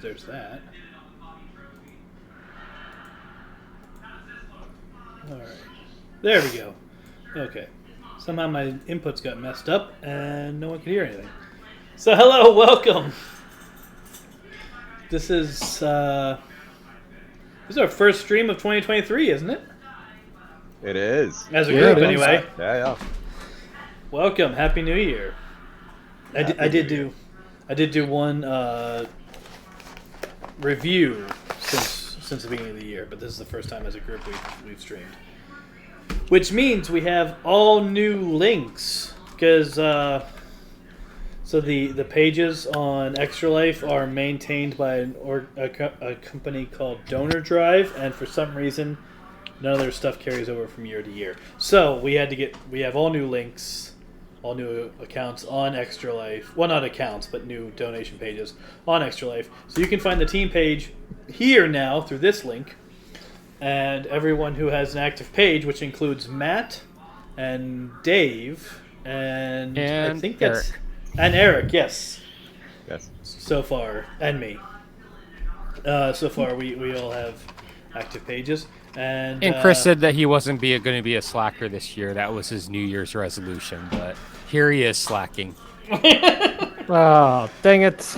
There's that. Alright. There we go. Okay. Somehow my inputs got messed up and no one could hear anything. So hello, welcome. This is our first stream of 2023, isn't it? It is. As a group, anyway. Yeah. Welcome. Happy New Year. I did do one review since the beginning of the year, but this is the first time as a group we've streamed. Which means we have all new links because so the pages on Extra Life are maintained by a company called Donor Drive, and for some reason none of their stuff carries over from year to year. So we have all new links, all new accounts on Extra Life. Well, not accounts, but new donation pages on Extra Life. So you can find the team page here now through this link. And everyone who has an active page, which includes Matt and Dave and I think that's Eric. And Eric, yes. Yes. So far, and me. So far, we all have active pages. And Chris said that he wasn't going to be a slacker this year. That was his New Year's resolution, but here he is slacking. Oh, dang it.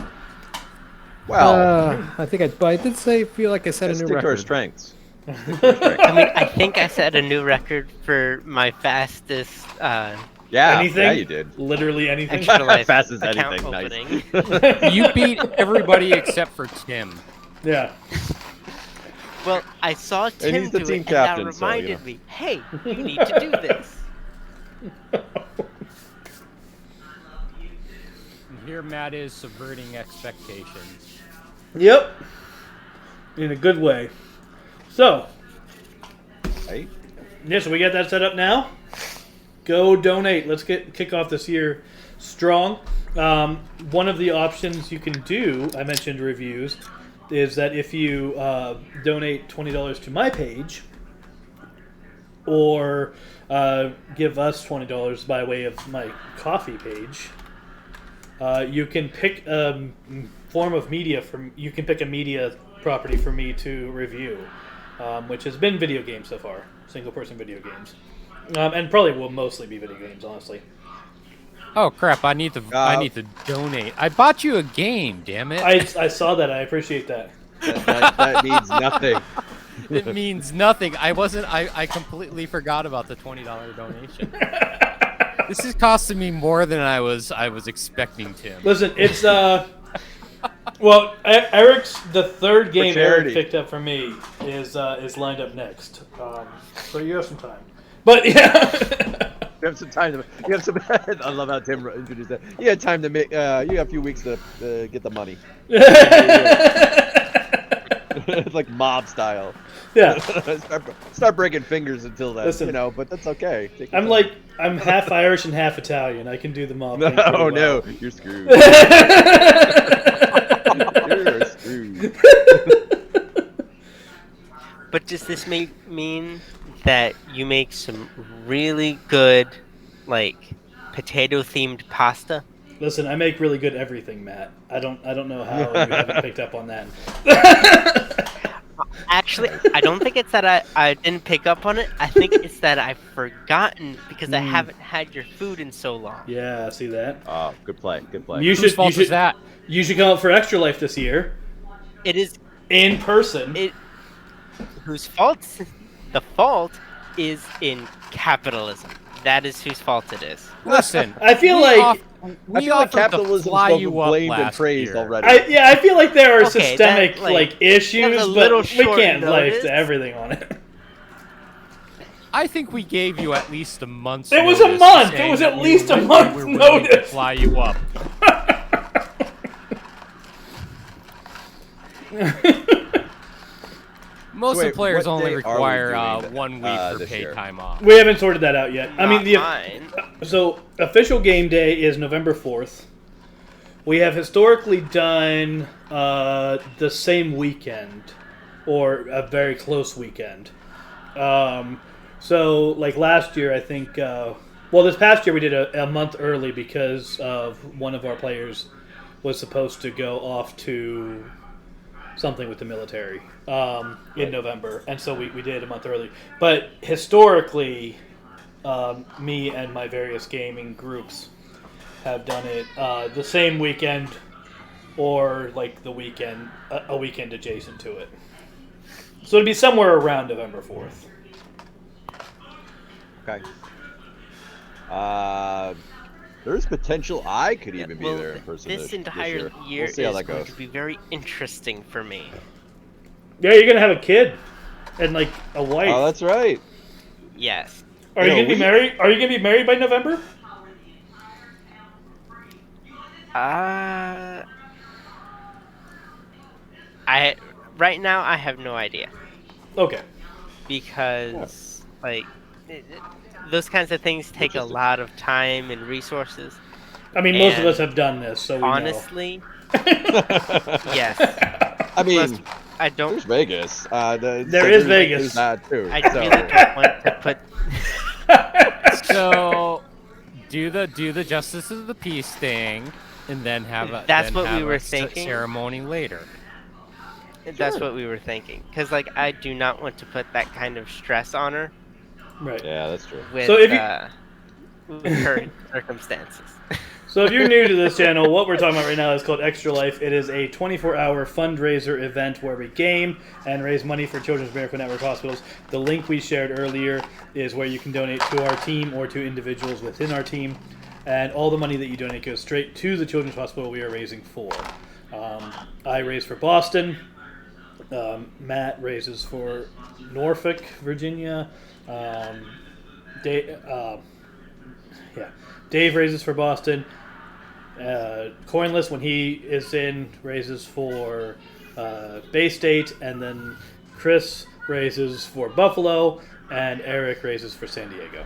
Well, I did feel like I set a new stick to our record. strengths. I mean, I think I set a new record for my fastest anything? Yeah, you did. Literally anything. Extra Life Fast as account anything, opening. You beat everybody except for Tim. Yeah. Well, I saw Tim he's the do team it, captain, and that so, reminded me, hey, you need to do this. And here Matt is subverting expectations. Yep. In a good way. So, Right? yeah, so we got that set up now. Go donate. Let's kick off this year strong. One of the options you can do, I mentioned reviews, is that if you donate $20 to my page, or give us $20 by way of my coffee page, you can pick a form of media you can pick a media property for me to review, which has been video games so far, single-person video games, and probably will mostly be video games, honestly. Oh crap! I need to donate. I bought you a game. Damn it! I saw that. I appreciate that. That means nothing. It means nothing. I completely forgot about the $20 donation. This is costing me more than I was expecting, Tim. Listen, it's well, Eric's the third game Eric picked up for me is lined up next. So you have some time. But yeah. You have some time I love how Tim introduced that. You had time to make. You have a few weeks to get the money. It's like mob style. Yeah. start breaking fingers until then. Listen, but that's okay. I'm half Irish and half Italian. I can do the mob thing No, well. no, you're screwed. You're screwed. But does this mean that you make some really good, like, potato-themed pasta? Listen, I make really good everything, Matt. I don't know how you haven't picked up on that. Actually, I don't think it's that I didn't pick up on it. I think it's that I've forgotten because I haven't had your food in so long. Yeah, see that? Oh, good play. Whose fault is that? You should come out for Extra Life this year. It is in person. Whose fault? The fault is in capitalism. That is whose fault it is. Listen, I feel like capitalism is blamed and praised already. I feel like there are systemic that, issues, but we can't life to everything on it. I think we gave you at least a month's It was a month! It was at least a month's notice! To fly you up. Most of the players only require 1 week for paid time off. We haven't sorted that out yet. Mine. So official game day is November 4th. We have historically done the same weekend, or a very close weekend. So like last year, I think. This past year we did a month early because of one of our players was supposed to go off to something with the military in November, and so we did a month early. But historically, me and my various gaming groups have done it the same weekend, or like the weekend, a weekend adjacent to it. So it'd be somewhere around November 4th. Okay. There's potential I could even be there in person. This entire year we'll see how that is going goes. to be very interesting for me. Yeah, you're gonna have a kid and like a wife. Oh, that's right. Yes. Are you gonna be married? Are you gonna be married by November? Right now I have no idea. Okay. Because those kinds of things take a lot of time and resources. I mean, most of us have done this, so we honestly, yes. I mean, plus, I don't. There's Vegas. There is Vegas. There's that too. I really don't want to put. So, do the Justice of the Peace thing, and then have a That's what we were thinking. Ceremony later. That's what we were thinking, because I do not want to put that kind of stress on her. Right. Yeah, that's true. With, so if with her circumstances. So if you're new to this channel, what we're talking about right now is called Extra Life. It is a 24-hour fundraiser event where we game and raise money for Children's Miracle Network hospitals. The link we shared earlier is where you can donate to our team or to individuals within our team. And all the money that you donate goes straight to the Children's Hospital we are raising for. I raise for Boston. Matt raises for Norfolk, Virginia. Dave raises for Boston. Coinless, when he is in, raises for Bay State, and then Chris raises for Buffalo, and Eric raises for San Diego.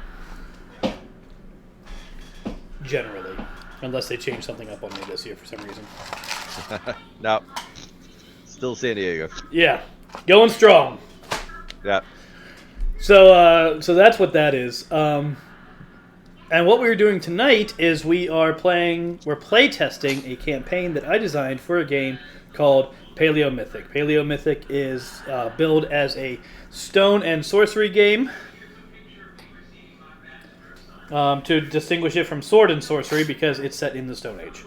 generally, unless they change something up on me this year for some reason. No. Still San Diego. Yeah, going strong. Yeah. So that's what that is. And what we're doing tonight is we're playtesting a campaign that I designed for a game called Paleomythic. Paleomythic is billed as a stone and sorcery game. To distinguish it from sword and sorcery because it's set in the Stone Age.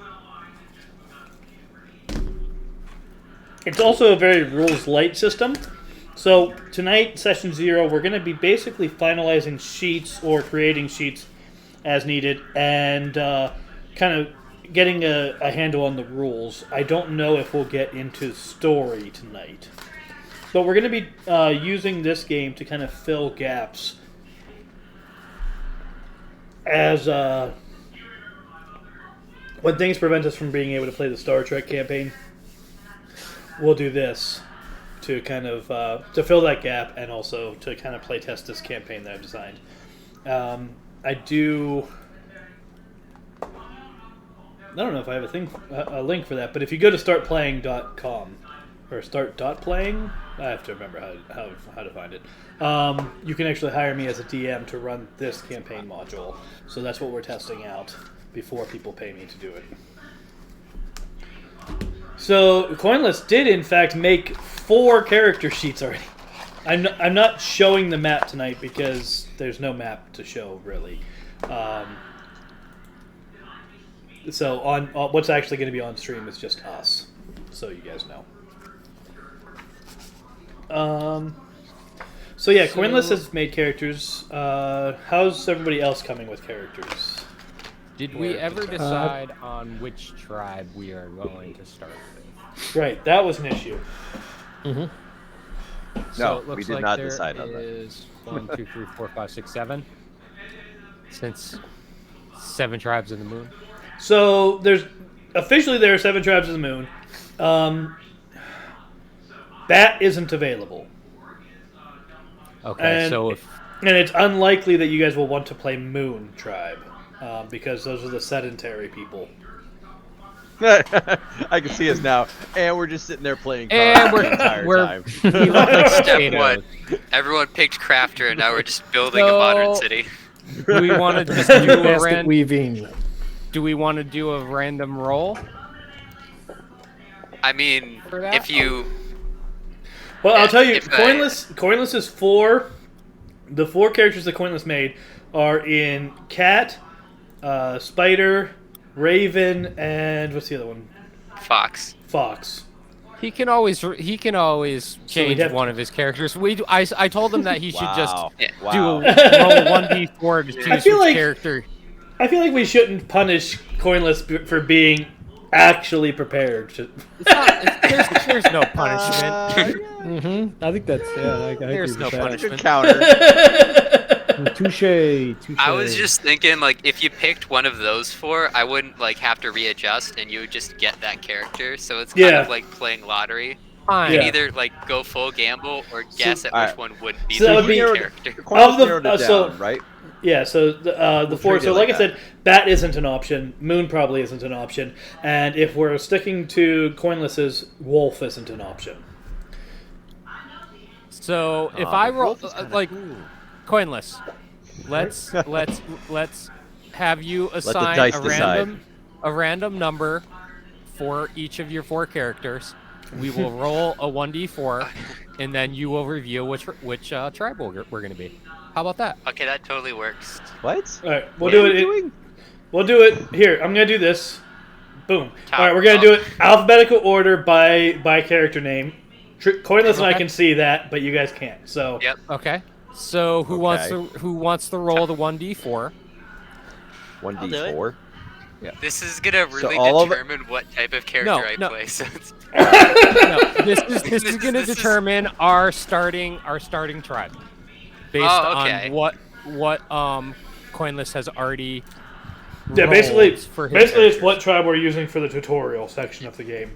It's also a very rules light system. So tonight, session 0, we're going to be basically finalizing sheets or creating sheets as needed and kind of getting a handle on the rules. I don't know if we'll get into story tonight. But we're going to be using this game to kind of fill gaps as when things prevent us from being able to play the Star Trek campaign. We'll do this to kind of to fill that gap and also to kind of play test this campaign that I've designed. I don't know if I have a link for that, but if you go to startplaying.com or start.playing, I have to remember how to find it. You can actually hire me as a DM to run this campaign module. So that's what we're testing out before people pay me to do it. So Coinless did in fact make 4 character sheets already. I'm not showing the map tonight because there's no map to show really. So on what's actually going to be on stream is just us, so you guys know. So yeah, Coinless has made characters. How's everybody else coming with characters? Did we ever decide on which tribe we are going to start with? Right, that was an issue. No, So it looks we did like not there decide on that. is 1, 2, 3, 4, 5, 6, 7. Since 7 tribes in the moon. So there are 7 tribes of the moon. Bat isn't available. Okay, And it's unlikely that you guys will want to play Moon Tribe because those are the sedentary people. I can see us now, and we're just sitting there playing cards And the entire time. we look like Step potatoes. 1. Everyone picked crafter, and now we're just building a modern city. Do we want to just do a Basket weaving. Do we want to do a random roll? I mean, For that? if you... Well, I'll tell you, If I- Coinless is 4. The 4 characters that Coinless made are in Cat, Spider, Raven, and what's the other one? Fox. Fox. He can always change have one of his characters. I told him that he should just Wow. Yeah. do Wow. roll 1d4 to choose I feel which like- character. I feel like we shouldn't punish Coinless for being actually prepared. There's no punishment. I think that's I agree There's with no that. punishment. Good counter. Touche. I was just thinking, like, if you picked one of those 4, I wouldn't, like, have to readjust, and you would just get that character. So it's kind Yeah. of like playing lottery. Fine. You Yeah. can either, like, go full gamble or guess at which alright. one would be So the that would be- winning character. Coinless the- narrowed it so- down, right? Yeah, so the 4. treat it So like like I said, Bat isn't an option. Moon probably isn't an option. And if we're sticking to Coinless's, Wolf isn't an option. So if Aw, I the roll wolf is kinda like cool. coinless, let's have you assign dice a decide. random number for each of your 4 characters. We will roll a 1d4, and then you will review which tribe we're going to be. How about that? Okay, that totally works. What? All right, we'll What do are it. we doing? We'll do it here. I'm gonna do this. Boom. Top All right, we're gonna up. do it alphabetical order by character name. Coinless and I Okay. can see that, but you guys can't. So Yep. Okay. So who wants to roll the 1d4? 1d4. This is gonna really all of it- determine what type of character I no. play. So it's... No, this is going to This is- determine our starting tribe based Oh, okay. on what Coinless has already yeah, rolled basically for his it's characters. what tribe we're using for the tutorial section of the game.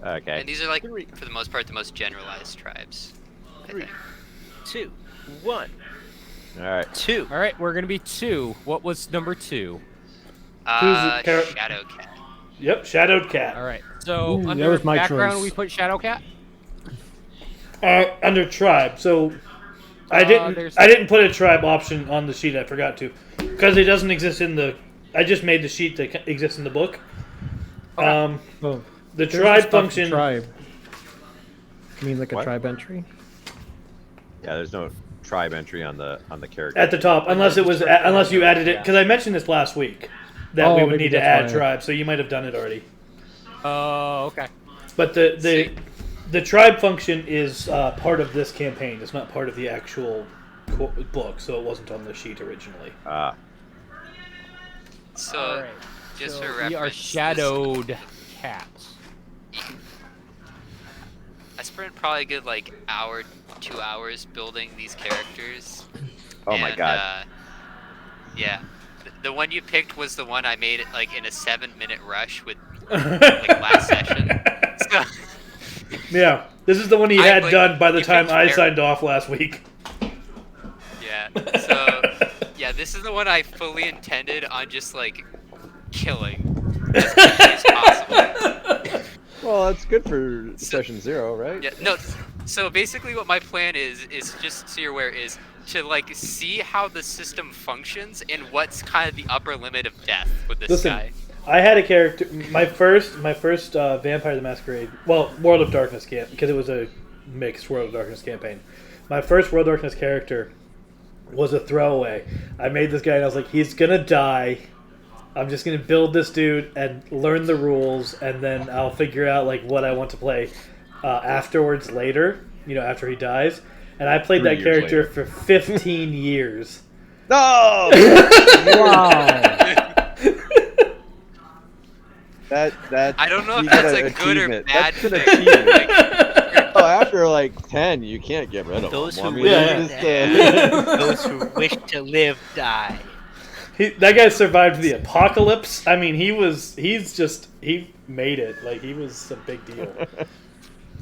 Okay. And these are, like, for the most part, the most generalized tribes. I think. 2, 1, All right. 2. All right, we're going to be 2. What was number 2? Shadow Cat. Yep, Shadowed Cat. All right. So Ooh, that under was my background, choice. we put Shadow Cat. Under tribe. So I there's- didn't put a tribe option on the sheet. I forgot to, because it doesn't exist in the. I just made the sheet that exists in the book. Okay. Um, Oh, the there's tribe stuff for function. Tribe. You mean like a What? tribe entry? Yeah, there's no tribe entry on the character. At the top, unless it was, unless you added it, because I mentioned this last week that Oh, we would maybe need to that's add why. tribe. So you might have done it already. Oh, okay. But the tribe function is part of this campaign. It's not part of the actual book, so it wasn't on the sheet originally. So, All right. just So for reference, we are shadowed cats. I spent probably a good like hour, 2 hours building these characters. Oh my And, god. Yeah, the one you picked was the one I made it like in a 7-minute rush with like last session. So, Yeah, this is the one he I, had like, done by the you time picked I Eric. signed off last week. yeah, so yeah, this is the one I fully intended on just like killing as quickly as possible. Well, that's good for session 0, right? Yeah, no. So basically, what my plan is just so you're aware is to like see how the system functions and what's kind of the upper limit of death with this Listen, guy. I had a character. My first Vampire the Masquerade. Well, World of Darkness camp because it was a mixed World of Darkness campaign. My first World of Darkness character was a throwaway. I made this guy and I was like, he's gonna die. I'm just gonna build this dude and learn the rules, and then I'll figure out like what I want to play afterwards later. You know, after he dies. And I played 3 that years character later. for 15 years. No! Wow. that I don't know you if that's get a an good or achievement. bad That's an thing. achievement. Like, Oh, after like 10, you can't get rid of Those them. who I mean, Yeah. you just, Those who wish to live die. That guy survived the apocalypse. I mean, he made it. Like, he was a big deal.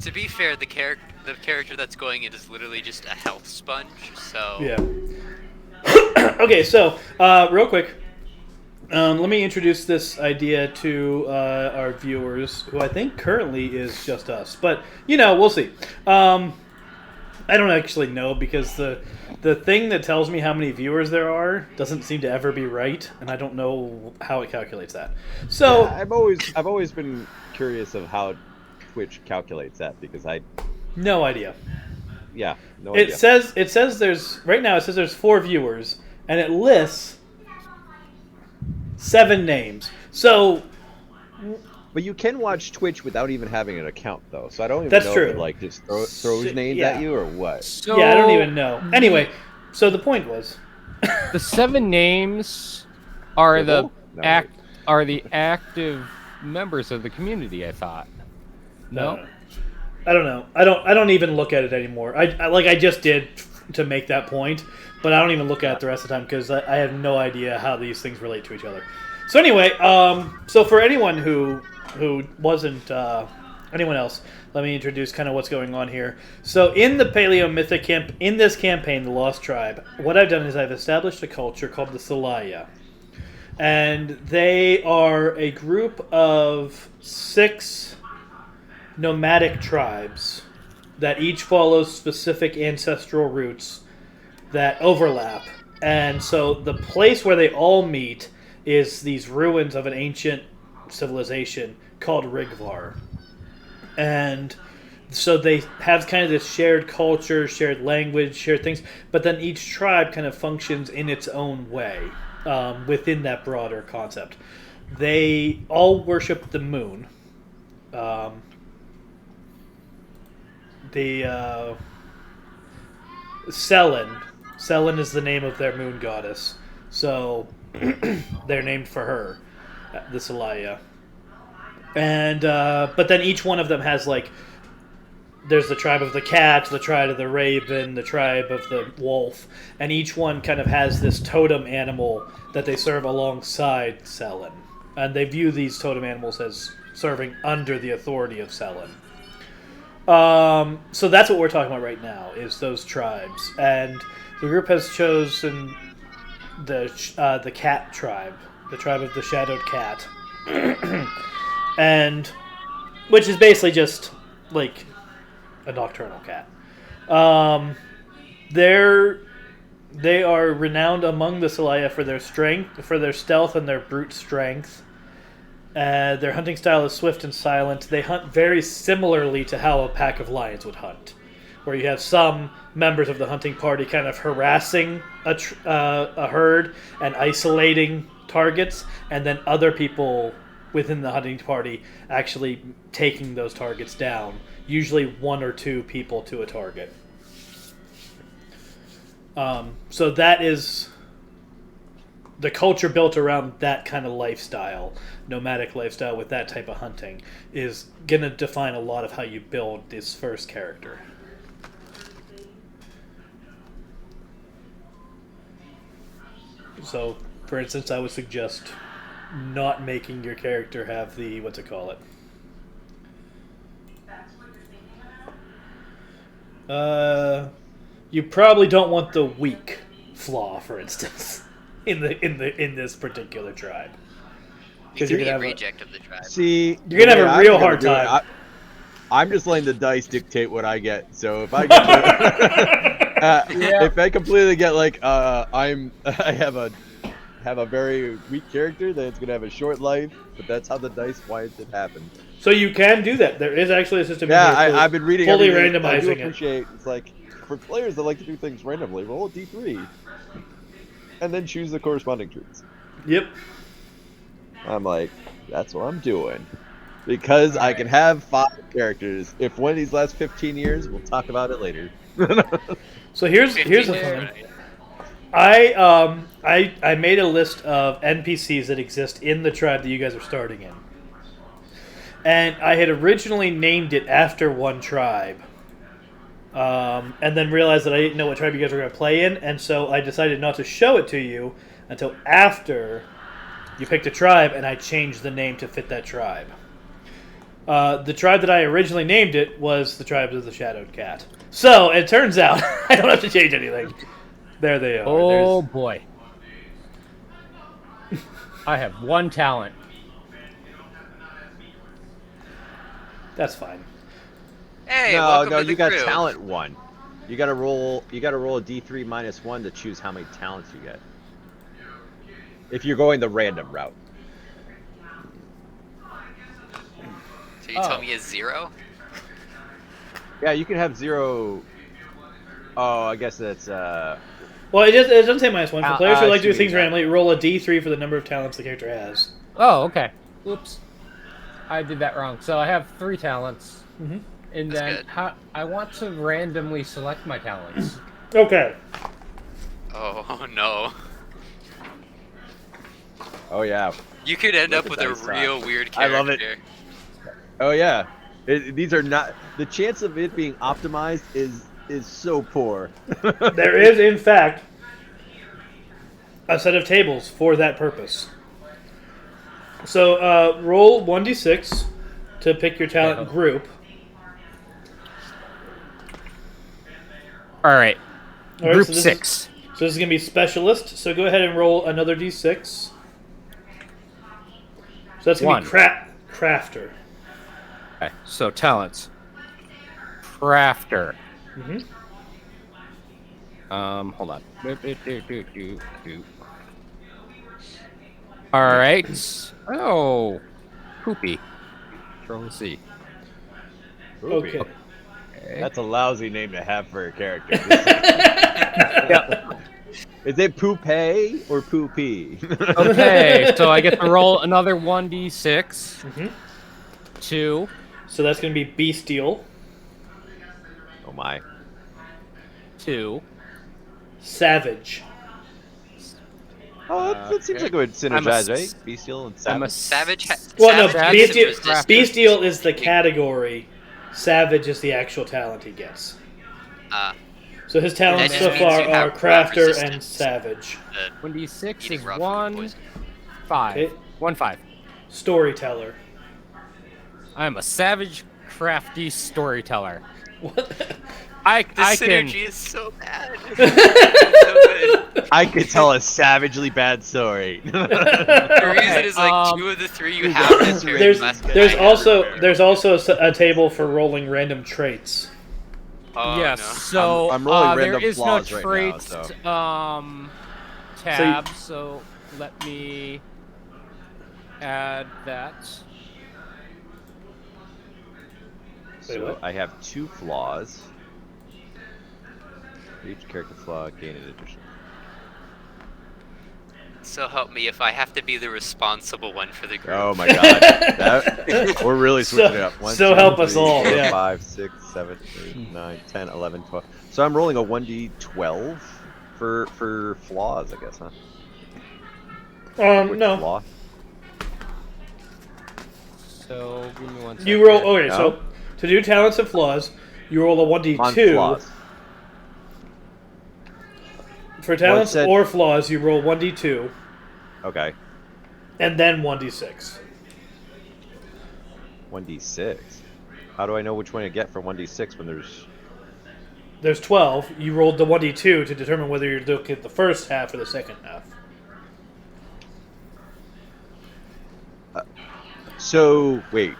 to be fair, the character that's going in is literally just a health sponge. So Yeah. Okay, so real quick, let me introduce this idea to our viewers, who I think currently is just us. But you know, we'll see. I don't actually know because the thing that tells me how many viewers there are doesn't seem to ever be right, and I don't know how it calculates that. So yeah, I've always been curious of how Twitch calculates that because no idea. no It idea. says there's right now. It says there's 4 viewers, and it lists 7 names. So But you can watch Twitch without even having an account, though. So I don't even That's know true. if it like just throws names yeah. at you or what. So yeah, I don't even know. Anyway, so the point was, the 7 names are the No, the active members of the community. I thought. No. I don't know. I don't even look at it anymore. I just did to make that point, but I don't even look at it the rest of the time because I have no idea how these things relate to each other. So anyway, so for anyone who wasn't anyone else, let me introduce kind of what's going on here. So in the Paleomythic in this campaign, The Lost Tribe, what I've done is I've established a culture called the Salaya. And they are a group of 6 nomadic tribes that each follow specific ancestral roots that overlap. And so the place where they all meet is these ruins of an ancient civilization called Rigvar. And so they have kind of this shared culture, shared language, shared things, but then each tribe kind of functions in its own way within that broader concept. They all worship the moon. Selen is the name of their moon goddess. So they're named for her, the Salaya. And but then each one of them has like, there's the tribe of the cat, the tribe of the raven, the tribe of the wolf, and each one kind of has this totem animal that they serve alongside Selen. And they view these totem animals as serving under the authority of Selen. So that's what we're talking about right now, is those tribes. And the group has chosen the cat tribe the tribe of the Shadowed Cat, and which is basically just like a nocturnal cat. They are renowned among the Celaya for their strength, for their stealth, and their brute strength. Their hunting style is swift and silent. They hunt very similarly to how a pack of lions would hunt, where you have some members of the hunting party kind of harassing a herd and isolating targets, and then other people within the hunting party actually taking those targets down, usually 1 or 2 people to a target. So that is the culture built around that kind of lifestyle, nomadic lifestyle with that type of hunting, is going to define a lot of how you build this first character. So, for instance, I would suggest not making your character have the, what's it call it? You probably don't want the weak flaw, for instance, in this particular tribe, Because you're a reject of the tribe. See, you're gonna have a real hard time. I'm just letting the dice dictate what I get. So if I get, if I completely get like I have a very weak character, then it's gonna have a short life. But that's how the dice winds it happen. So you can do that. There is actually a system. Yeah, I've been reading. Fully everything. I do randomizing appreciate it's like for players that like to do things randomly, roll a d3, and then choose the corresponding traits. Yep. I'm like, that's what I'm doing. Because I can have 5 characters. If one of these last 15 years, we'll talk about it later. So here's the fun. I made a list of NPCs that exist in the tribe that you guys are starting in. And I had originally named it after one tribe. And then realized that I didn't know what tribe you guys were going to play in, and so I decided not to show it to you until after you picked a tribe, and I changed the name to fit that tribe. The tribe that I originally named it was the Tribes of the Shadowed Cat. So, it turns out I don't have to change anything. There they are. Oh, boy. I have 1 talent. That's fine. Hey, no, welcome to the you got crew. talent 1. You gotta roll a d3 minus 1 to choose how many talents you get. If you're going the random route. So you tell me a 0? Yeah, you can have 0. Oh, I guess that's Well, it doesn't say -1. For players who like to do see things that. randomly, roll a d3 for the number of talents the character has. Oh, okay. Oops. I did that wrong. So I have 3 talents. Mm-hmm. And That's then I want to randomly select my talents. Okay. Oh no. Oh yeah. You could end up Look with at a that real side. weird I character. love it. Oh yeah. These are not the chance of it being optimized is so poor. There is, in fact, a set of tables for that purpose. So roll 1d6 to pick your talent group. All right. All right, Group so this 6. So this is going to be specialist. So go ahead and roll another d6. So that's going to be crafter. Okay. So talents. Crafter. Mm-hmm. Hold on. All right. Oh, poopy. Control C. Okay. That's a lousy name to have for a character. Yep. Is it Poopay or Poopy? Okay, so I get to roll another 1d6. Mm-hmm. 2. So that's going to be bestial, Oh my. 2. savage. Oh, that seems like it would synergize, right? Bestial and I'm a savage. Savage. Well, no, Savage bestial, is just- bestial is the category. Savage is the actual talent he gets. So his talents That so just means far you have are crafter and resistance. savage. 1d6 Eating is raw food 1, poison. 5. Okay. 1, 5. Storyteller. I'm a savage, crafty storyteller. What? The I can. synergy is so bad. It's so good. I could tell a savagely bad story. The reason is like 2 of the 3 you have is very There's masculine. there's also a table for rolling random traits. Oh, Yes. no. So I'm rolling there random is no flaws right now, traits so. tab. So let me add that. Wait, So what? I have 2 flaws. For each character flaw, gain an additional. So help me if I have to be the responsible one for the group. Oh my god. We're really switching it up. 1, so 2, help us 3, all, 4, yeah. 5, 6, 7, 8, 9, 10, 11, 12. So I'm rolling a 1d12 for flaws, I guess, huh? Which No. flaw? So give me 1 second. You roll. Okay, No? so to do talents and flaws, you roll a 1d2. On flaws. For talents said- or flaws, you roll 1d2 Okay. and then 1d6. 1d6. How do I know which one to get for 1d6 when there's... There's 12. You rolled the 1d2 to determine whether you're looking at the first half or the second half. So, wait.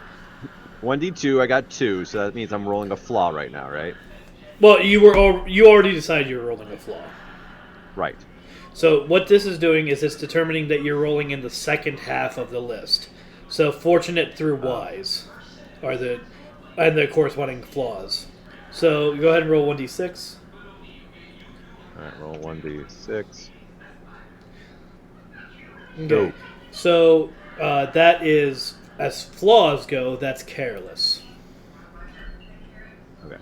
1d2, I got 2, so that means I'm rolling a flaw right now, right? Well, you already decided you were rolling a flaw. Right. So what this is doing is it's determining that you're rolling in the second half of the list. So fortunate through wise are the corresponding flaws. So go ahead and roll 1d6. Alright, roll 1d6. Okay. Go. So that is, as flaws go, that's careless. Okay.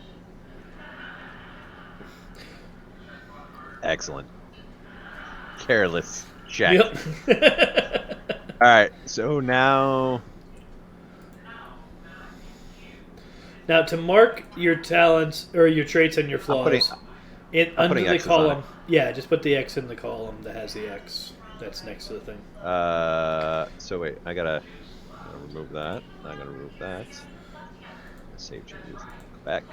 Excellent. Careless. Check. Yep. Alright, so now... Now to mark your talents or your traits and your flaws, I'm under putting the X's on column, it. yeah, just put the X in the column that has the X that's next to the thing. So wait, I'm gonna remove that. I'm gonna remove that. Save changes. Go back.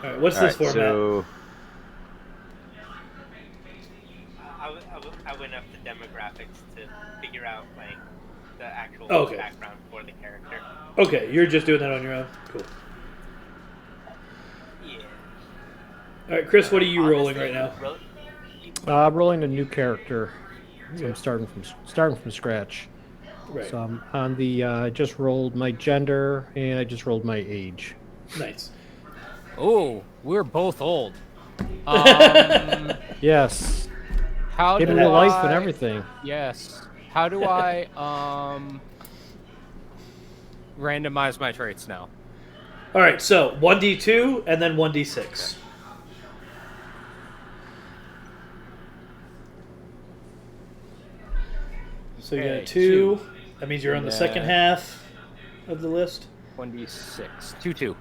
All right, what's All this right, format? so I went up the demographics to figure out like the actual Okay. background for the character. Okay, you're just doing that on your own. Cool. Yeah. All right, Chris, what are you rolling right now? I'm rolling a new character. So I'm starting from scratch. Right. So I'm on the. I just rolled my gender and I just rolled my age. Nice. Oh, we're both old. Yes. How Getting do to life I- and everything. Yes. How do I randomize my traits now? All right, so 1d2 and then 1d6. So you got a Okay, 2. That means you're on the Yeah. second half of the list. 1d6. 2-2.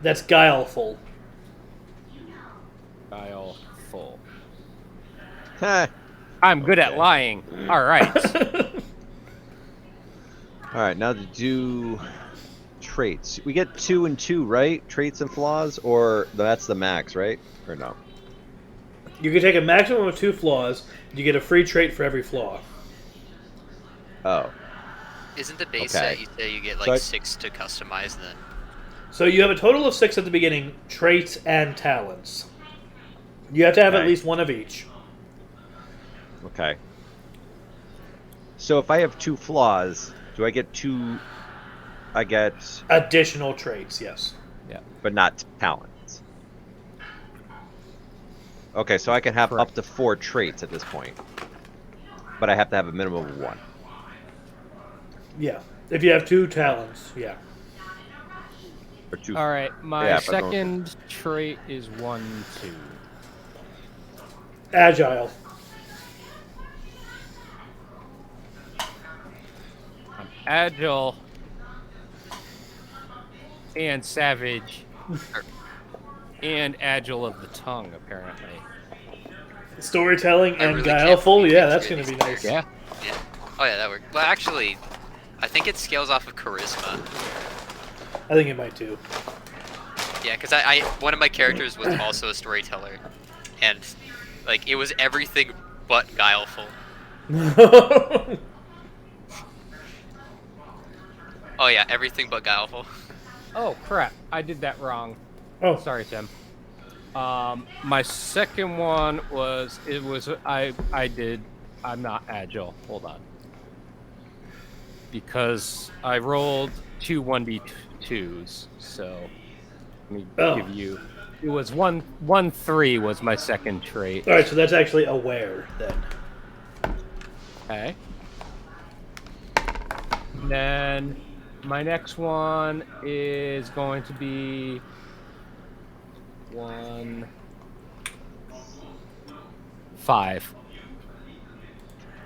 That's guileful. Guile full. Heh. I'm good at Okay. lying. All right. Alright, now to do traits. We get 2 and 2, right? Traits and flaws, or that's the max, right? Or no? You can take a maximum of 2 flaws. You get a free trait for every flaw. Oh. Isn't the base Okay. set you say you get like So I- 6 to customize and then? So you have a total of 6 at the beginning, traits and talents. You have to have at Okay. least one of each. Okay. So if I have 2 flaws, do I get 2... I get... Additional traits, yes. but not talents. Okay, so I can have up to 4 traits at this point. But I have to have a minimum of 1. Yeah. If you have 2 talents, yeah. Or 2. All right. My Yeah, but I don't- second trait is 1-2. Agile. I'm agile and savage and agile of the tongue, apparently. Storytelling I and really can't guileful, believe yeah, these that's are going to these be nice. Yeah. Yeah. Oh yeah, that worked. Well, actually, I think it scales off of charisma. I think it might too. Yeah, because I one of my characters was also a storyteller, and like it was everything but guileful. Oh yeah, everything but guileful. Oh crap! I did that wrong. Oh, Sorry, Tim. My second one was I'm not agile. Hold on. Because I rolled 2 1d2s, so let me give you. It was 1-3 was my second trait. All right, so that's actually aware then. Okay. And then my next one is going to be 1-5.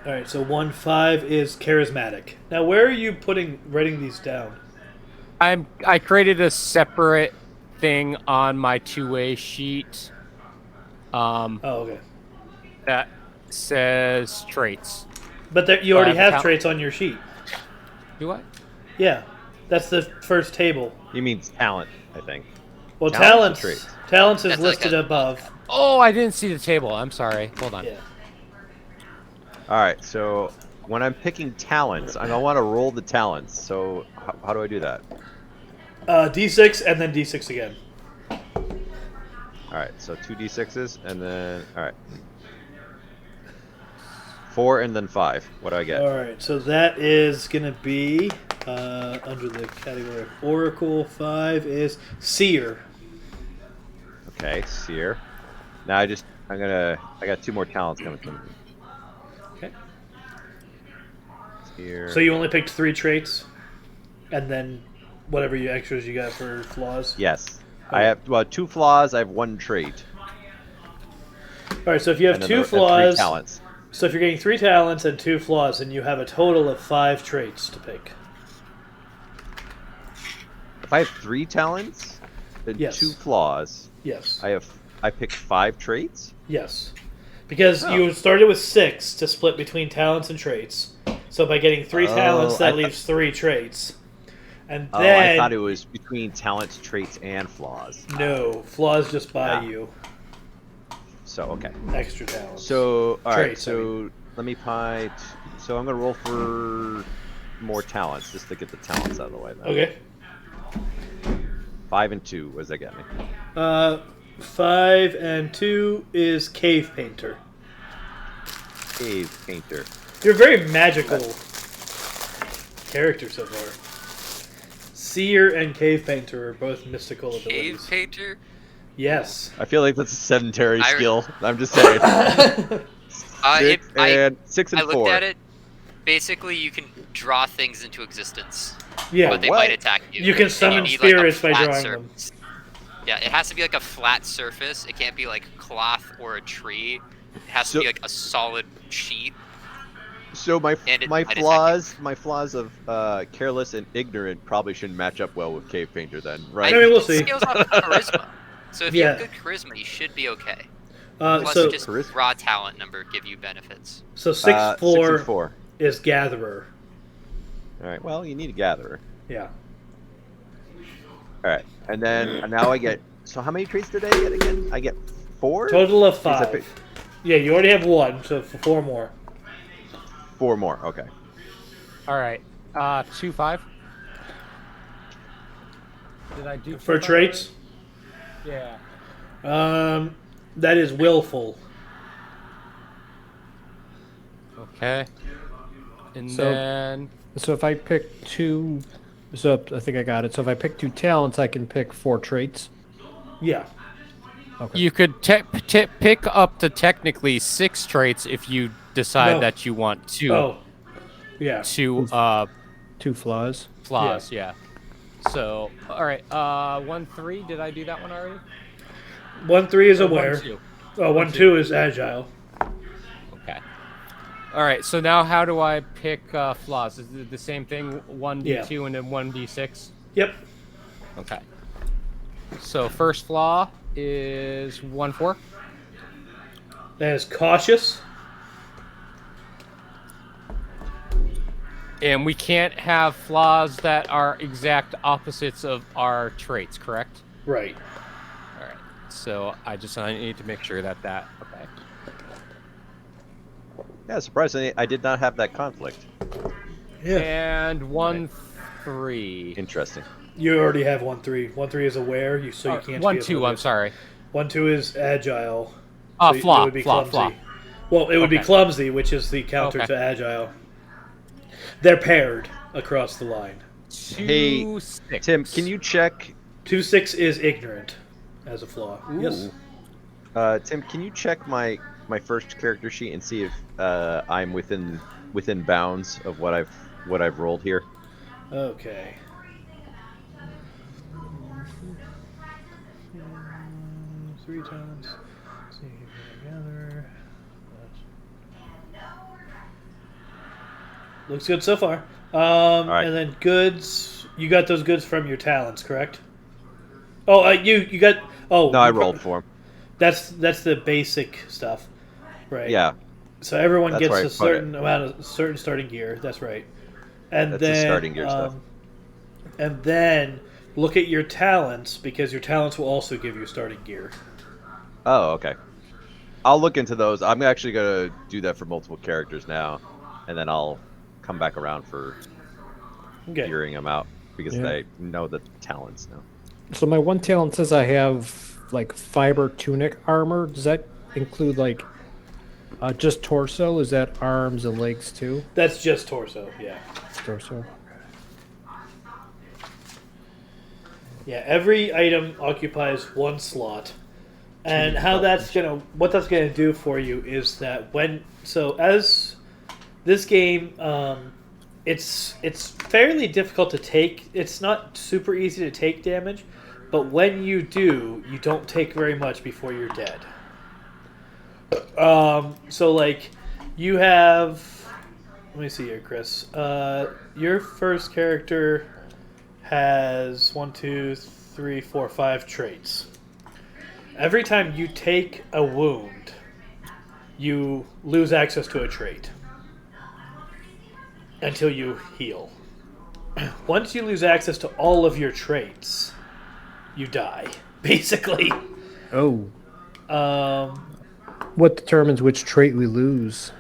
All right, so 1-5 is charismatic. Now, where are you writing these down? I created a separate thing on my two-way sheet. Oh, okay. That says traits. But you already have traits on your sheet. Do I? Yeah, that's the first table. You mean talent, I think. Well, Talents or talents. traits? Talents is That's like listed above. Oh, I didn't see the table. I'm sorry. Hold on. Yeah. All right, so when I'm picking talents, I want to roll the talents. So how do I do that? D6 and then D6 again. All right, so 2 d6s and then all right, 4 and then 5. What do I get? All right, so that is going to be under the category of Oracle. 5 is Seer. Okay, seer. Now I got 2 more talents coming from me. Okay. Seer. So you only picked 3 traits, and then whatever extras you got for flaws. Yes, Okay. I have 2 flaws. I have 1 trait. All right, so if you have And then 2 and 3 flaws, talents. so if you're getting 3 talents and 2 flaws, then you have a total of 5 traits to pick. If I have 3 talents and Yes. 2 flaws, Yes. I picked 5 traits. Yes. Because Oh. you started with 6 to split between talents and traits. So by getting 3 talents, that leaves 3 traits. And Oh, then I thought it was between talents, traits, and flaws. no, flaws just buy Ah. you So okay. extra talents. So all right. Traits, I So let me pie. So I'm gonna roll for more talents just to get the talents out of the way. Then. Okay. 5 and 2. What does that get me? 5 and 2 is Cave Painter. Cave painter. You're a very magical character so far. Seer and Cave Painter are both mystical Cave abilities. painter. Yes. I feel like that's a sedentary I- skill. I'm just saying. 6 and I looked 4. at it. Basically, you can draw things into existence, Yeah. but they What? might attack you. You can And summon need, like, a spirits by flat drawing them. surface. Yeah, it has to be like a flat surface. It can't be like cloth or a tree. It has So- to be like a solid sheet. So my And it my might attack flaws of careless and ignorant probably shouldn't match up well with cave painter then, right? I mean, we'll it see. scales off of charisma. So if you have Yeah. good charisma, you should be okay. So Plus, just Charisma. raw talent number give you benefits. 6 6 and 4 4. is Gatherer. All right. Well, you need a gatherer. Yeah. All right, and then now I get. So how many traits did I get again? I get 4. Total of Because I 5. picked Yeah, you already have 1, so 4 more. 4 more. Okay. All right. 2-5. Did I do For 5 traits, already? Yeah. that is willful. Okay. And So- then So if I pick 2, so I think I got it. So if I pick 2 talents, I can pick 4 traits. Yeah. Okay. you could pick up to technically 6 traits if you decide No. that you want to Oh. Yeah. 2 flaws. flaws. Yeah. So all right. 1-3. Did I do that one already? 1-3 is Or aware. 1-2? 1-2 is agile. Okay. All right. So now how do I pick flaws? Is it the same thing? 1d2 and then 1d6. Yep. Okay. So first flaw is 1-4. That is cautious. And we can't have flaws that are exact opposites of our traits, correct? Right. All right. So I need to make sure that okay. Yeah, surprisingly, I did not have that conflict. Yeah. And 1-3. Interesting. You already have 1-3. 1-3 is aware, so you can't. 1-2. I'm sorry. 1-2 is agile. So it Flaw. would be Flaw. clumsy. Flaw. Well, it would be Okay. clumsy, which is the counter Okay. to agile. They're paired across the line. 2-6. Tim, can you check? 2-6 is ignorant as a flaw. Yes. Tim, can you check my first character sheet and see if I'm within bounds of what I've rolled here? Okay. Three times. See together. Looks good so far. right. And then goods. You got those goods from your talents, correct? Oh, you got. Oh, No, I rolled for him. That's the basic stuff, right? Yeah, So everyone That's gets where I a put certain amount of certain starting gear. That's right. And That's then the starting gear stuff. And then look at your talents because your talents will also give you starting gear. Oh, okay. I'll look into those. I'm actually gonna do that for multiple characters now, and then I'll come back around for Okay. gearing them out because Yeah. they know the talents now. So my one talent says I have like fiber tunic armor. Does that include like just torso? Is that arms and legs too? That's just torso. Yeah. Torso. Yeah. Every item occupies one slot. And what that's gonna do for you is that as this game, it's fairly difficult to take. It's not super easy to take damage, but when you do, you don't take very much before you're dead. So like, you have. Let me see here, Chris. Your first character has 1, 2, 3, 4, 5 traits. Every time you take a wound, you lose access to a trait until you heal. Once you lose access to all of your traits, you die, basically. Oh. What determines which trait we lose?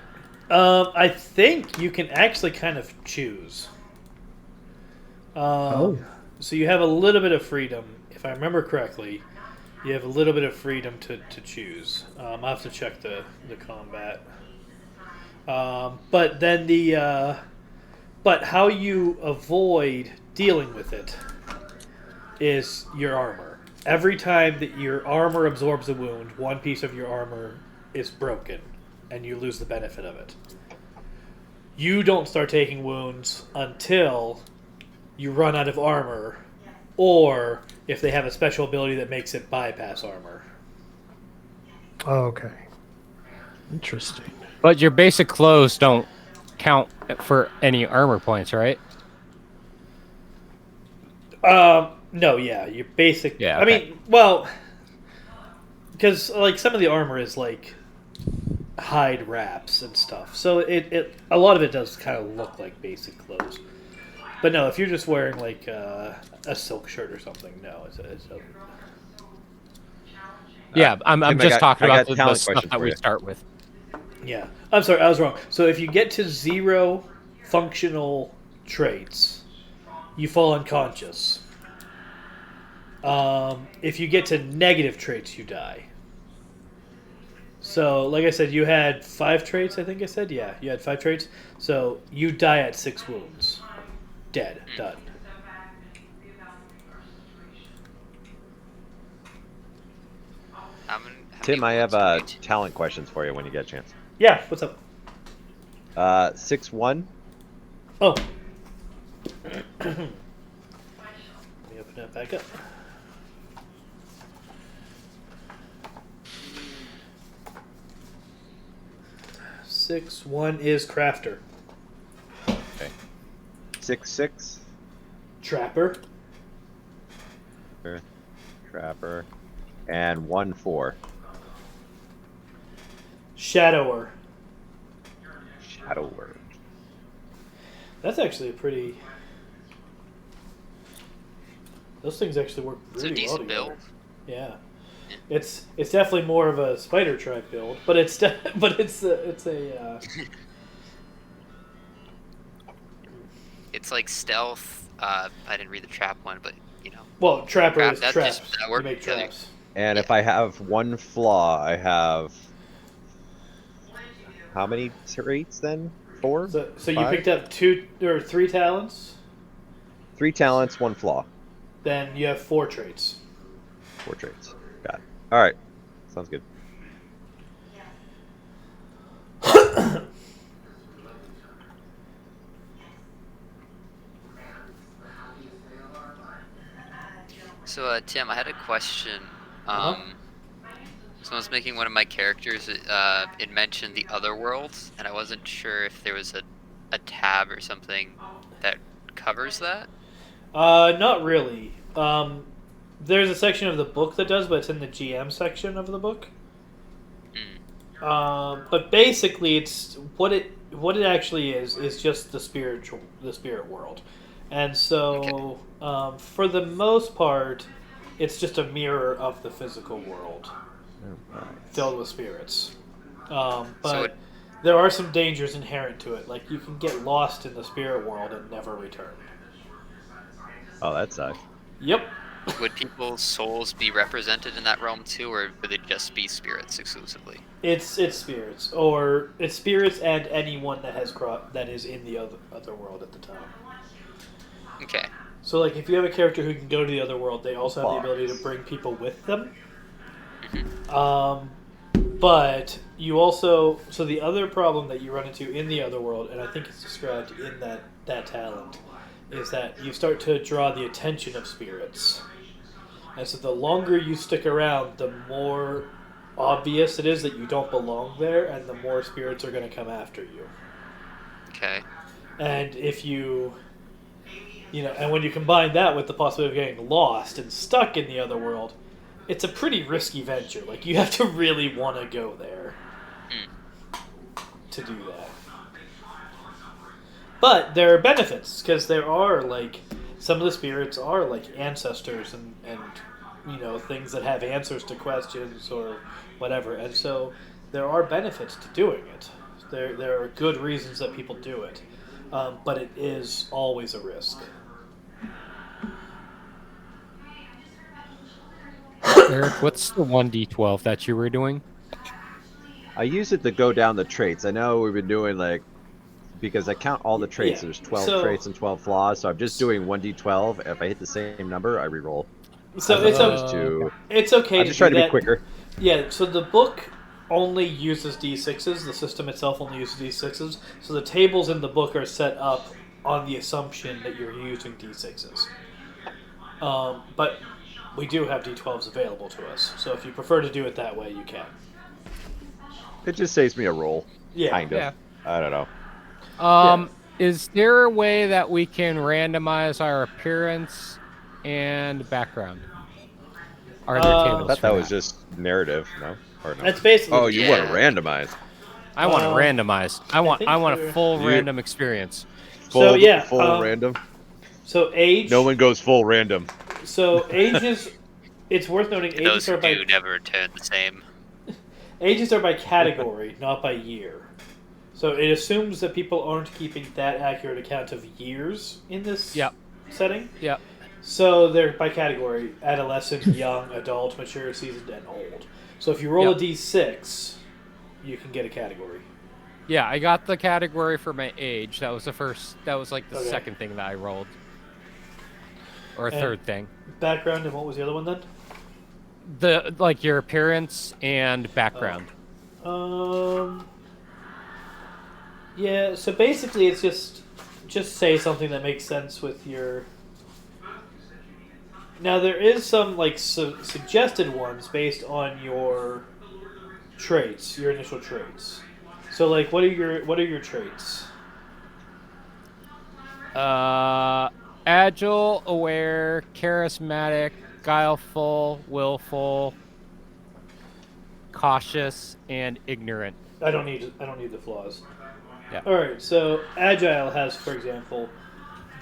I think you can actually kind of choose. So you have a little bit of freedom, if I remember correctly. You have a little bit of freedom to choose. I'll have to check the combat. But then but how you avoid dealing with it is your armor. Every time that your armor absorbs a wound, one piece of your armor is broken, and you lose the benefit of it. You don't start taking wounds until you run out of armor, or if they have a special ability that makes it bypass armor. Oh, okay. Interesting. But your basic clothes don't count for any armor points, right? No, yeah, your basic. Yeah, I okay. mean, well, because like some of the armor is like hide wraps and stuff, so it a lot of it does kind of look like basic clothes. But no, if you're just wearing like a silk shirt or something, no, it's Yeah, I'm Tim, just talking I about got the talent stuff questions that for we you. start with. yeah. I'm sorry, I was wrong. So if you get to 0 functional traits, you fall unconscious. If you get to negative traits, you die. So, like I said, you had 5 traits, I think I said? Yeah, you had 5 traits. So, you die at 6 wounds. Dead. Done. Tim, I have talent questions for you when you get a chance. Yeah, what's up? 6-1. Oh. Let me open that back up. Six one is crafter. Okay. 6-6. Trapper. Trapper. And 1-4. Shadower. Shadower. That's actually a pretty Those things actually work It's a really well decent together. build. Yeah. Yeah. It's definitely more of a spider tribe build, but it's a It's like stealth. I didn't read the trap one, but well, trapper trap is that traps. that You work make together. traps. And if Yeah. I have one flaw, I have how many traits then? 4? So you 5? picked up 2 or 3 talents, 3 talents, 1 flaw. then you have 4 traits. 4 traits. Got it. All right. Sounds good. So, Tim, I had a question. So I was making one of my characters. It mentioned the other worlds, and I wasn't sure if there was a tab or something that covers that. Not really. There's a section of the book that does, but it's in the GM section of the book. But basically, it's what it actually is just the spirit world, and so for the most part, it's just a mirror of the physical world filled with spirits. But there are some dangers inherent to it, like you can get lost in the spirit world and never return. Oh, that sucks. Yep. Would people's souls be represented in that realm too, or would it just be spirits exclusively? It's spirits, or it's spirits and anyone that that is in the other world at the time. Okay. So, like, if you have a character who can go to the other world, they also have the ability to bring people with them. But you also, so the other problem that you run into in the other world, and I think it's described in that talent, is that you start to draw the attention of spirits. And so the longer you stick around, the more obvious it is that you don't belong there, and the more spirits are going to come after you. Okay. And if and when you combine that with the possibility of getting lost and stuck in the other world, it's a pretty risky venture. Like, you have to really want to go there to do that. But there are benefits, because there are, like, some of the spirits are, like, ancestors and things that have answers to questions or whatever. And so there are benefits to doing it. There are good reasons that people do it. But it is always a risk. Eric, what's the 1d12 that you were doing? I use it to go down the traits. I know we've been doing because I count all the traits. Yeah. There's 12 traits and 12 flaws, so I'm just doing 1d12. If I hit the same number, I reroll. So it's okay. I'm just trying to be quicker. Yeah. So the book only uses d6s. The system itself only uses d6s. So the tables in the book are set up on the assumption that you're using d6s. But we do have d12s available to us. So if you prefer to do it that way, you can. It just saves me a roll. Yeah. Kind of. Yeah. I don't know. Is there a way that we can randomize our appearance and background? Are there tables? I thought that was just narrative, no? Or no? That's basically. Oh, you want to randomize? I want it randomized. I want a full You- random experience. Full So, random. So age. No one goes full random. So ages. It's worth noting Those ages are who by do never return the same. ages are by category, not by year. So it assumes that people aren't keeping that accurate account of years in this setting. Yep. So they're by category: adolescent, young, adult, mature, seasoned, and old. So if you roll a d6, you can get a category. Yeah, I got the category for my age. That was the first. That was like the second thing that I rolled, or third thing. Background, and what was the other one then? Your appearance and background. Yeah. So basically, it's just say something that makes sense with your. Now there is some suggested ones based on your traits, your initial traits. So what are your traits? Agile, aware, charismatic, guileful, willful, cautious, and ignorant. I don't need the flaws. Yeah. All right. So agile has, for example,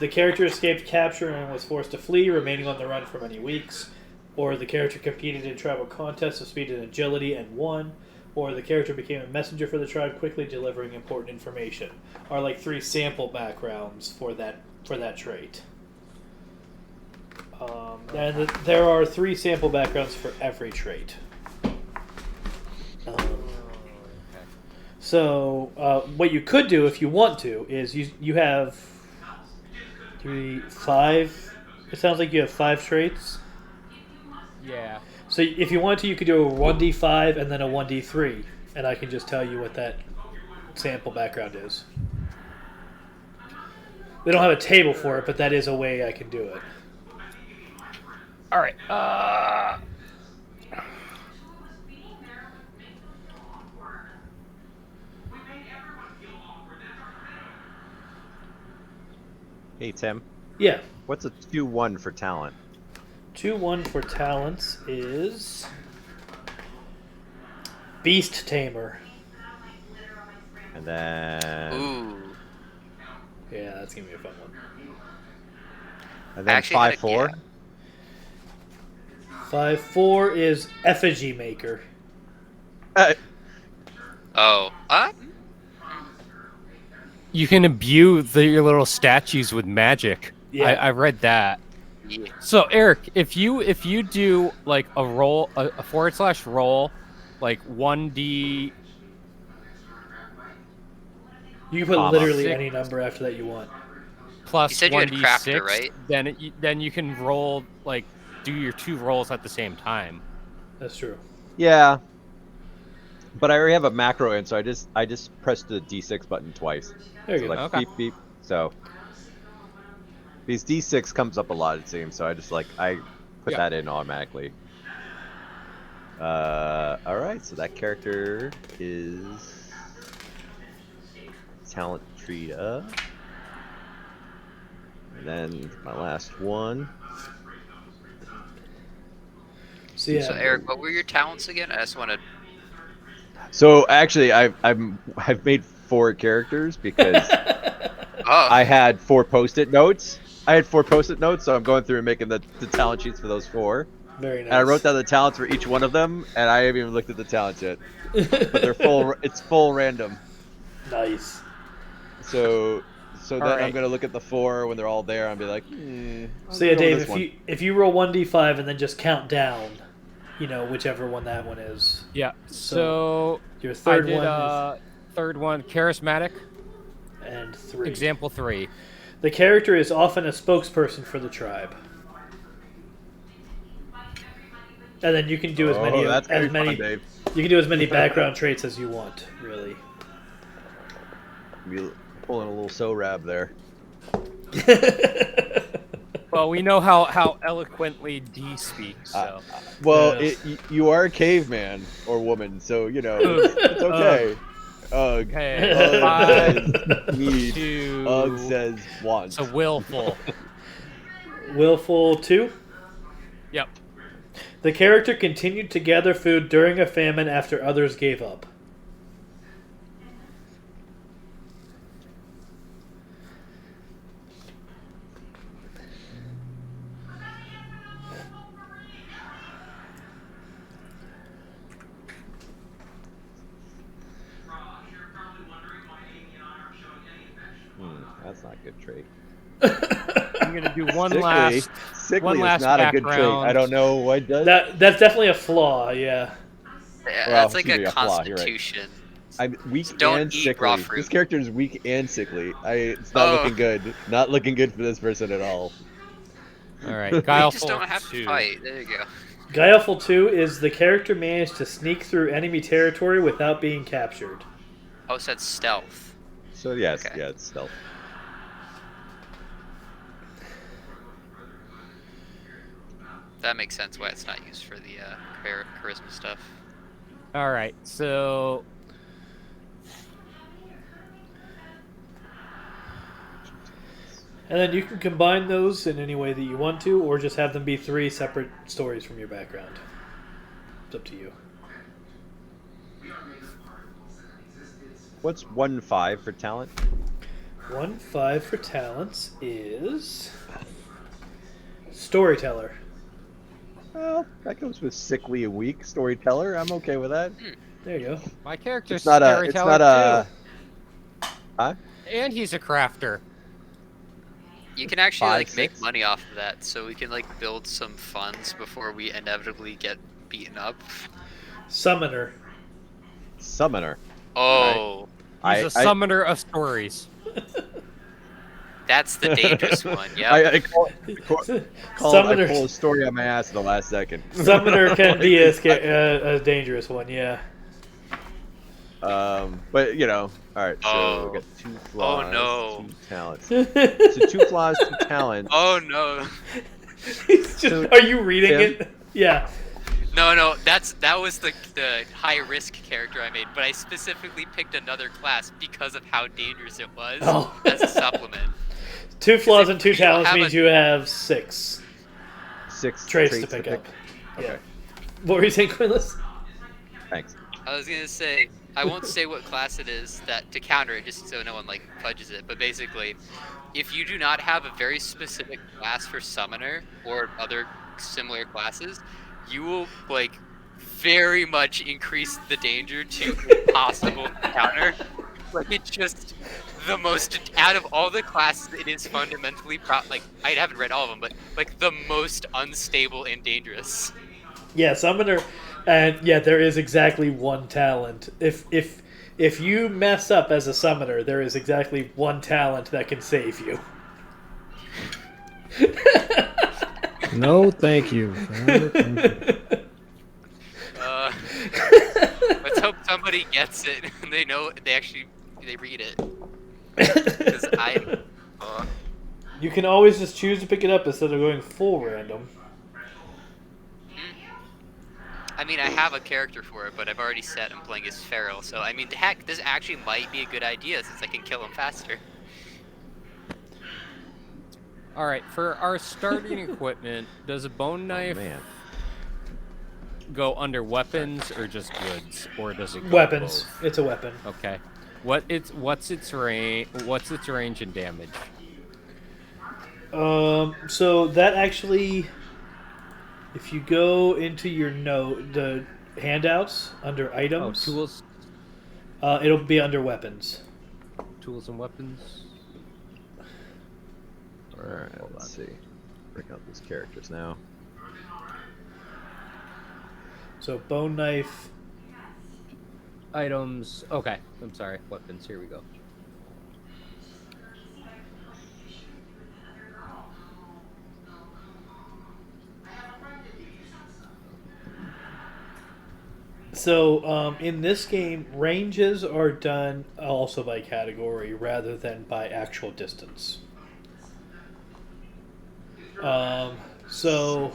the character escaped capture and was forced to flee, remaining on the run for many weeks. Or the character competed in tribal contests of speed and agility and won. Or the character became a messenger for the tribe, quickly delivering important information. Are like 3 sample backgrounds for that trait. And there are 3 sample backgrounds for every trait. So what you could do if you want to is you have 5. It sounds like you have 5 traits. Yeah. So if you want to, you could do a 1d5 and then a 1d3, and I can just tell you what that sample background is. We don't have a table for it, but that is a way I can do it. All right. Hey Tim, Yeah. what's a 2-1 for talent? 2-1 for talents is Beast Tamer. And then Ooh. Yeah, that's gonna be a fun one. and then Actually, had a- 5-4. yeah. 5-4 is Effigy Maker. Oh. You can imbue your little statues with magic. Yeah. I read that. Yeah. So Eric, if you do like a roll, a / roll, like 1d. You can put Comma. literally 6. any number after that you want. Plus You said you had 1d6, crafter, right? then you can roll like do your 2 rolls at the same time. That's true. Yeah. But I already have a macro in, so I just pressed the D6 button twice. There So you go. like Okay. beep beep. So these D6 comes up a lot, it seems. So I just I put Yeah. that in automatically. All right. So that character is talent tree up. And then my last one. So yeah. So Eric, what were your talents again? I just want to. So actually, I've made 4 characters because Oh. I had 4 post-it notes. So I'm going through and making the talent sheets for those 4. Very nice. And I wrote down the talents for each one of them, and I haven't even looked at the talents yet. But they're full. It's full random. Nice. So then I'm right. gonna look at the 4 when they're all there and be like, So yeah, Dave, if you roll 1d5 and then just count down, whichever one that one is. Yeah. So So your I third did one third one, charismatic, and 3. example 3. The character is often a spokesperson for the tribe. And then you can do as many that's gonna be fun, many Dave. you can do as many background traits as you want, really. Be pulling a little so-rab there. Well, we know how eloquently D speaks. So Well, Yes. you are a caveman or woman, so it's okay. Ugh. okay, Ugh 5, says need. 2. Ugh says want. So willful. Willful 2. Yep. The character continued to gather food during a famine after others gave up. That's not a good trait. I'm gonna do one Sickly. last. Sickly one is last not a good trait. background. I don't know what does. That's definitely a flaw, yeah. Yeah, Well, that's like excuse me, a a flaw, you're right. constitution. I'm weak So don't and eat sickly. raw fruit. This character is weak and sickly. It's not looking good. Not looking good for this person at all. All right, You guileful just don't have 2. to fight. There you go. Guileful 2 is the character managed to sneak through enemy territory without being captured. Oh, it said stealth. So yes, Okay. yeah, it's stealth. That makes sense why it's not used for the charisma stuff. All right, so And then you can combine those in any way that you want to, or just have them be 3 separate stories from your background. It's up to you. What's 1-5 for talent? 1-5 for talents is storyteller. Well, that goes with sickly and weak storyteller. I'm okay with that. There you go. My character's It's not a. storyteller It's not a. too. Huh? And he's a crafter. You can actually 5, like make 6? money off of that, so we can like build some funds before we inevitably get beaten up. Summoner. Summoner. Oh, He's a summoner of stories. that's the dangerous one. Yeah. I call Summoner. I pull a story on my ass in the last second. Summoner can be a dangerous one, yeah. But you know, all right. So Oh. we got 2 flaws, no. 2 talents. So 2 flaws, 2 talents. Oh no. He's just, are you reading Tim? it? Yeah. No, that was the high risk character I made, but I specifically picked another class because of how dangerous it was Oh. as a supplement. 2 flaws and 2 you don't talents have means a- you have 6 6 traits to pick up. Okay. Yeah. What were you saying, Quinless? Thanks. I was gonna say, I won't say what class it is to counter it, just so no one like fudges it. But basically, if you do not have a very specific class for summoner or other similar classes, you will like very much increase the danger to impossible to counter. Like it's just the most out of all the classes, it is fundamentally like I haven't read all of them, but like the most unstable and dangerous. Yeah, summoner, and yeah, there is exactly 1 talent. If you mess up as a summoner, there is exactly 1 talent that can save you. No, thank you. No, thank you. Let's hope somebody gets it and they know they read it. Because You can always just choose to pick it up instead of going full random. I mean, I have a character for it, but I've already set I'm playing as Feral, so I mean, heck, this actually might be a good idea since I can kill him faster. All right, for our starting equipment, does a bone knife Man. go under weapons or just goods, or does it go Weapons. both? It's a weapon. Okay. What's its range? What's its range and damage? So that actually, if you go into your the handouts under Oh, items, tools, it'll be under weapons. tools and weapons. All right. Let's see. Break out these characters now. So bone knife. Items. Okay, I'm sorry. Weapons. Here we go. So in this game, ranges are done also by category rather than by actual distance. So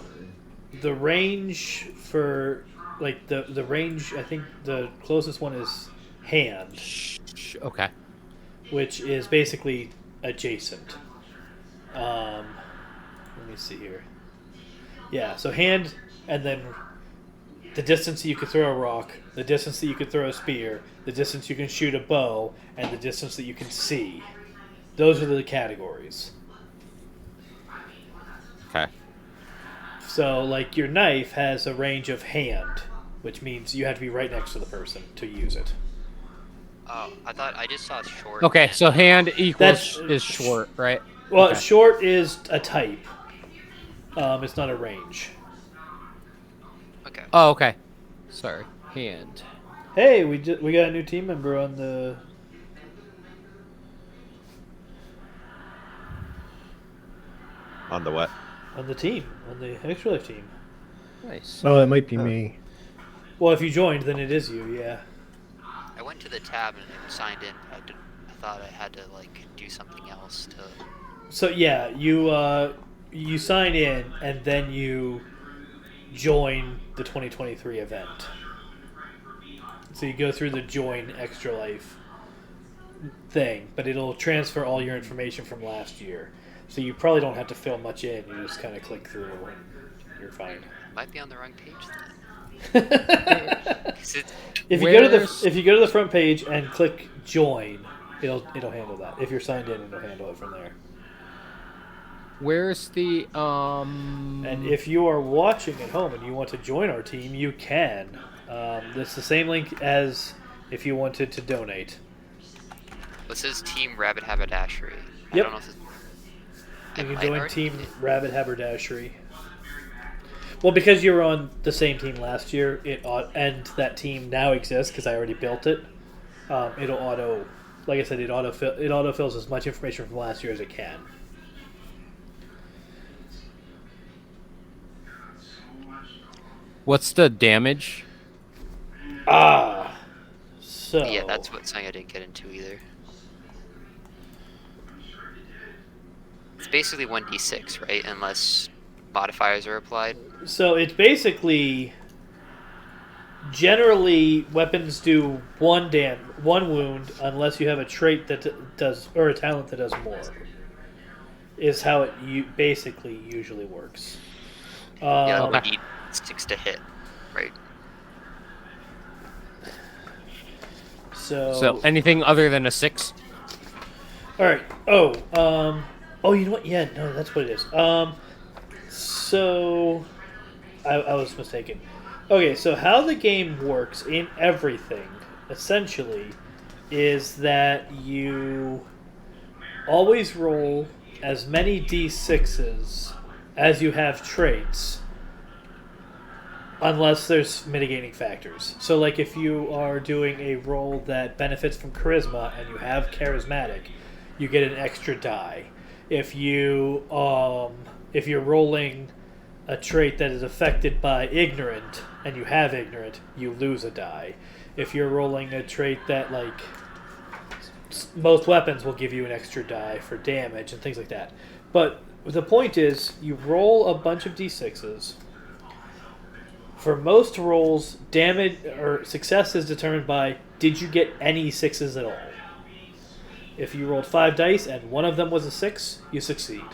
the range for like the range, I think the closest one is hand, Okay. which is basically adjacent. Let me see here. Yeah, so hand, and then the distance that you could throw a rock, the distance that you could throw a spear, the distance you can shoot a bow, and the distance that you can see. Those are the categories. Okay. So, like, your knife has a range of hand, which means you have to be right next to the person to use it. Oh, I just saw short. Okay, so hand equals That's- is short, right? Well, Okay. short is a type. It's not a range. Okay. Oh, okay. Sorry. Hand. Hey, we got a new team member on the. On the what? On the team, on the Extra Life team. Nice. Oh, that might be me. Well, if you joined, then it is you, yeah. I went to the tab and it signed in. I thought I had to like do something else to. So yeah, you sign in and then you join the 2023 event. So you go through the join Extra Life thing, but it'll transfer all your information from last year. So you probably don't have to fill much in. You just kind of click through and you're fine. Might be on the wrong page then. 'Cause If you go to Where's- the front page and click join, It'll handle that. If you're signed in, it'll handle it from there. Where's the And if you are watching at home and you want to join our team, you can. It's the same link as if you wanted to donate. What says Team Rabid Haberdashery? I Yep. don't know if it's... You can might join already Team be. Rabid Haberdashery. Well, because you were on the same team last year, and that team now exists because I already built it. It'll auto, like I said, it autofills as much information from last year as it can. what's the damage? So Yeah, that's what something I didn't get into either. It's basically 1d6, right? Unless modifiers are applied. So it's basically generally weapons do one wound unless you have a trait that does or a talent that does more. Is how it basically usually works. Yeah, like 1d6 to hit, right? So anything other than a 6? All right. Oh, you know what? Yeah, no, that's what it is. So I was mistaken. Okay, so how the game works in everything, essentially, is that you always roll as many d6s as you have traits, unless there's mitigating factors. So, like, if you are doing a roll that benefits from charisma and you have charismatic, you get an extra die. If you're rolling a trait that is affected by ignorant and you have ignorant, you lose a die. If you're rolling a trait that, like, most weapons will give you an extra die for damage and things like that. But the point is, you roll a bunch of d6s. For most rolls, damage or success is determined by did you get any 6s at all. If you rolled 5 dice and one of them was a 6, you succeed.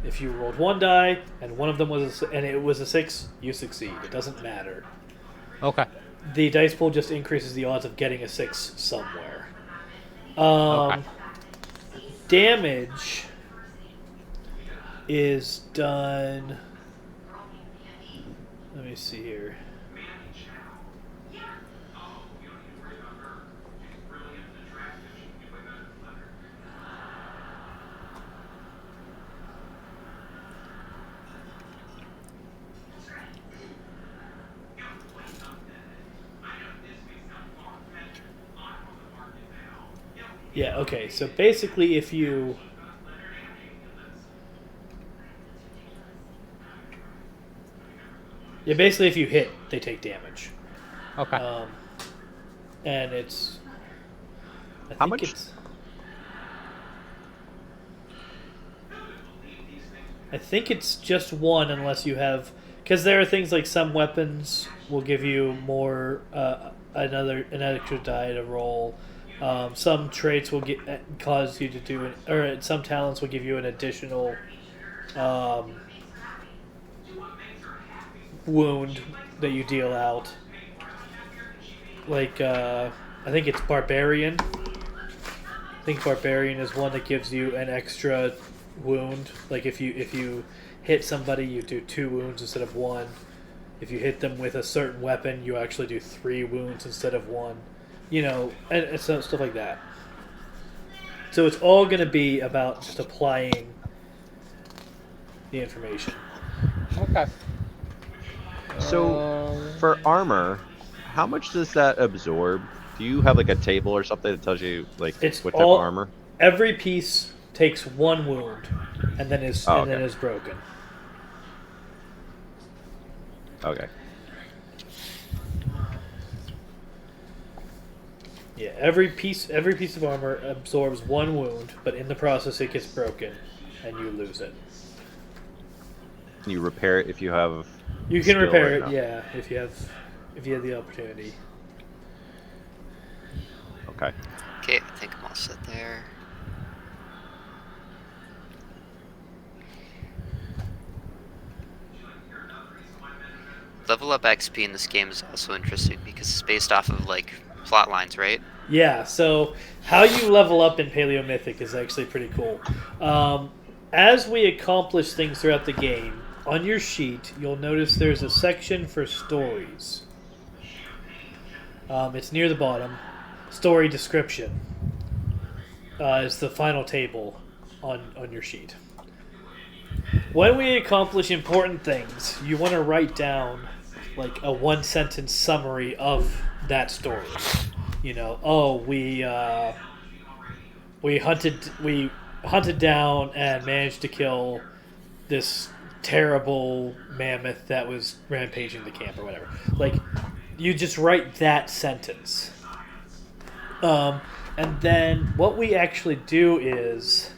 If you rolled 1 die and one of them was and it was a 6, you succeed. It doesn't matter. Okay. The dice pool just increases the odds of getting a 6 somewhere. Okay. Damage is done. Let me see here. Yeah, okay. So basically if you if you hit, they take damage. Okay. And it's How much? I think it's just 1 unless you have, because there are things like some weapons will give you more an extra die to roll. Some traits will cause you to do or some talents will give you an additional wound that you deal out. Like I think it's Barbarian. I think Barbarian is one that gives you an extra wound. Like if you hit somebody, you do 2 wounds instead of 1. If you hit them with a certain weapon, you actually do 3 wounds instead of 1. You know, and stuff like that. So it's all going to be about just applying the information. Okay. So for armor, how much does that absorb? Do you have like a table or something that tells you like It's what type of armor? Every piece takes 1 wound, and then is broken. Okay. Yeah, every piece of armor absorbs 1 wound, but in the process it gets broken, and you lose it. Can you repair it if you have? You can skill repair or it, not? yeah, if you have the opportunity. Okay. Okay, I think I'm all set there. Level up XP in this game is also interesting because it's based off of like plot lines, right? Yeah, so how you level up in Paleomythic is actually pretty cool. As we accomplish things throughout the game, on your sheet, you'll notice there's a section for stories. It's near the bottom. Story description is the final table on your sheet. When we accomplish important things, you want to write down like a one-sentence summary of that story. You know, oh, we hunted down and managed to kill this terrible mammoth that was rampaging the camp or whatever. Like, you just write that sentence. And then what we actually do is,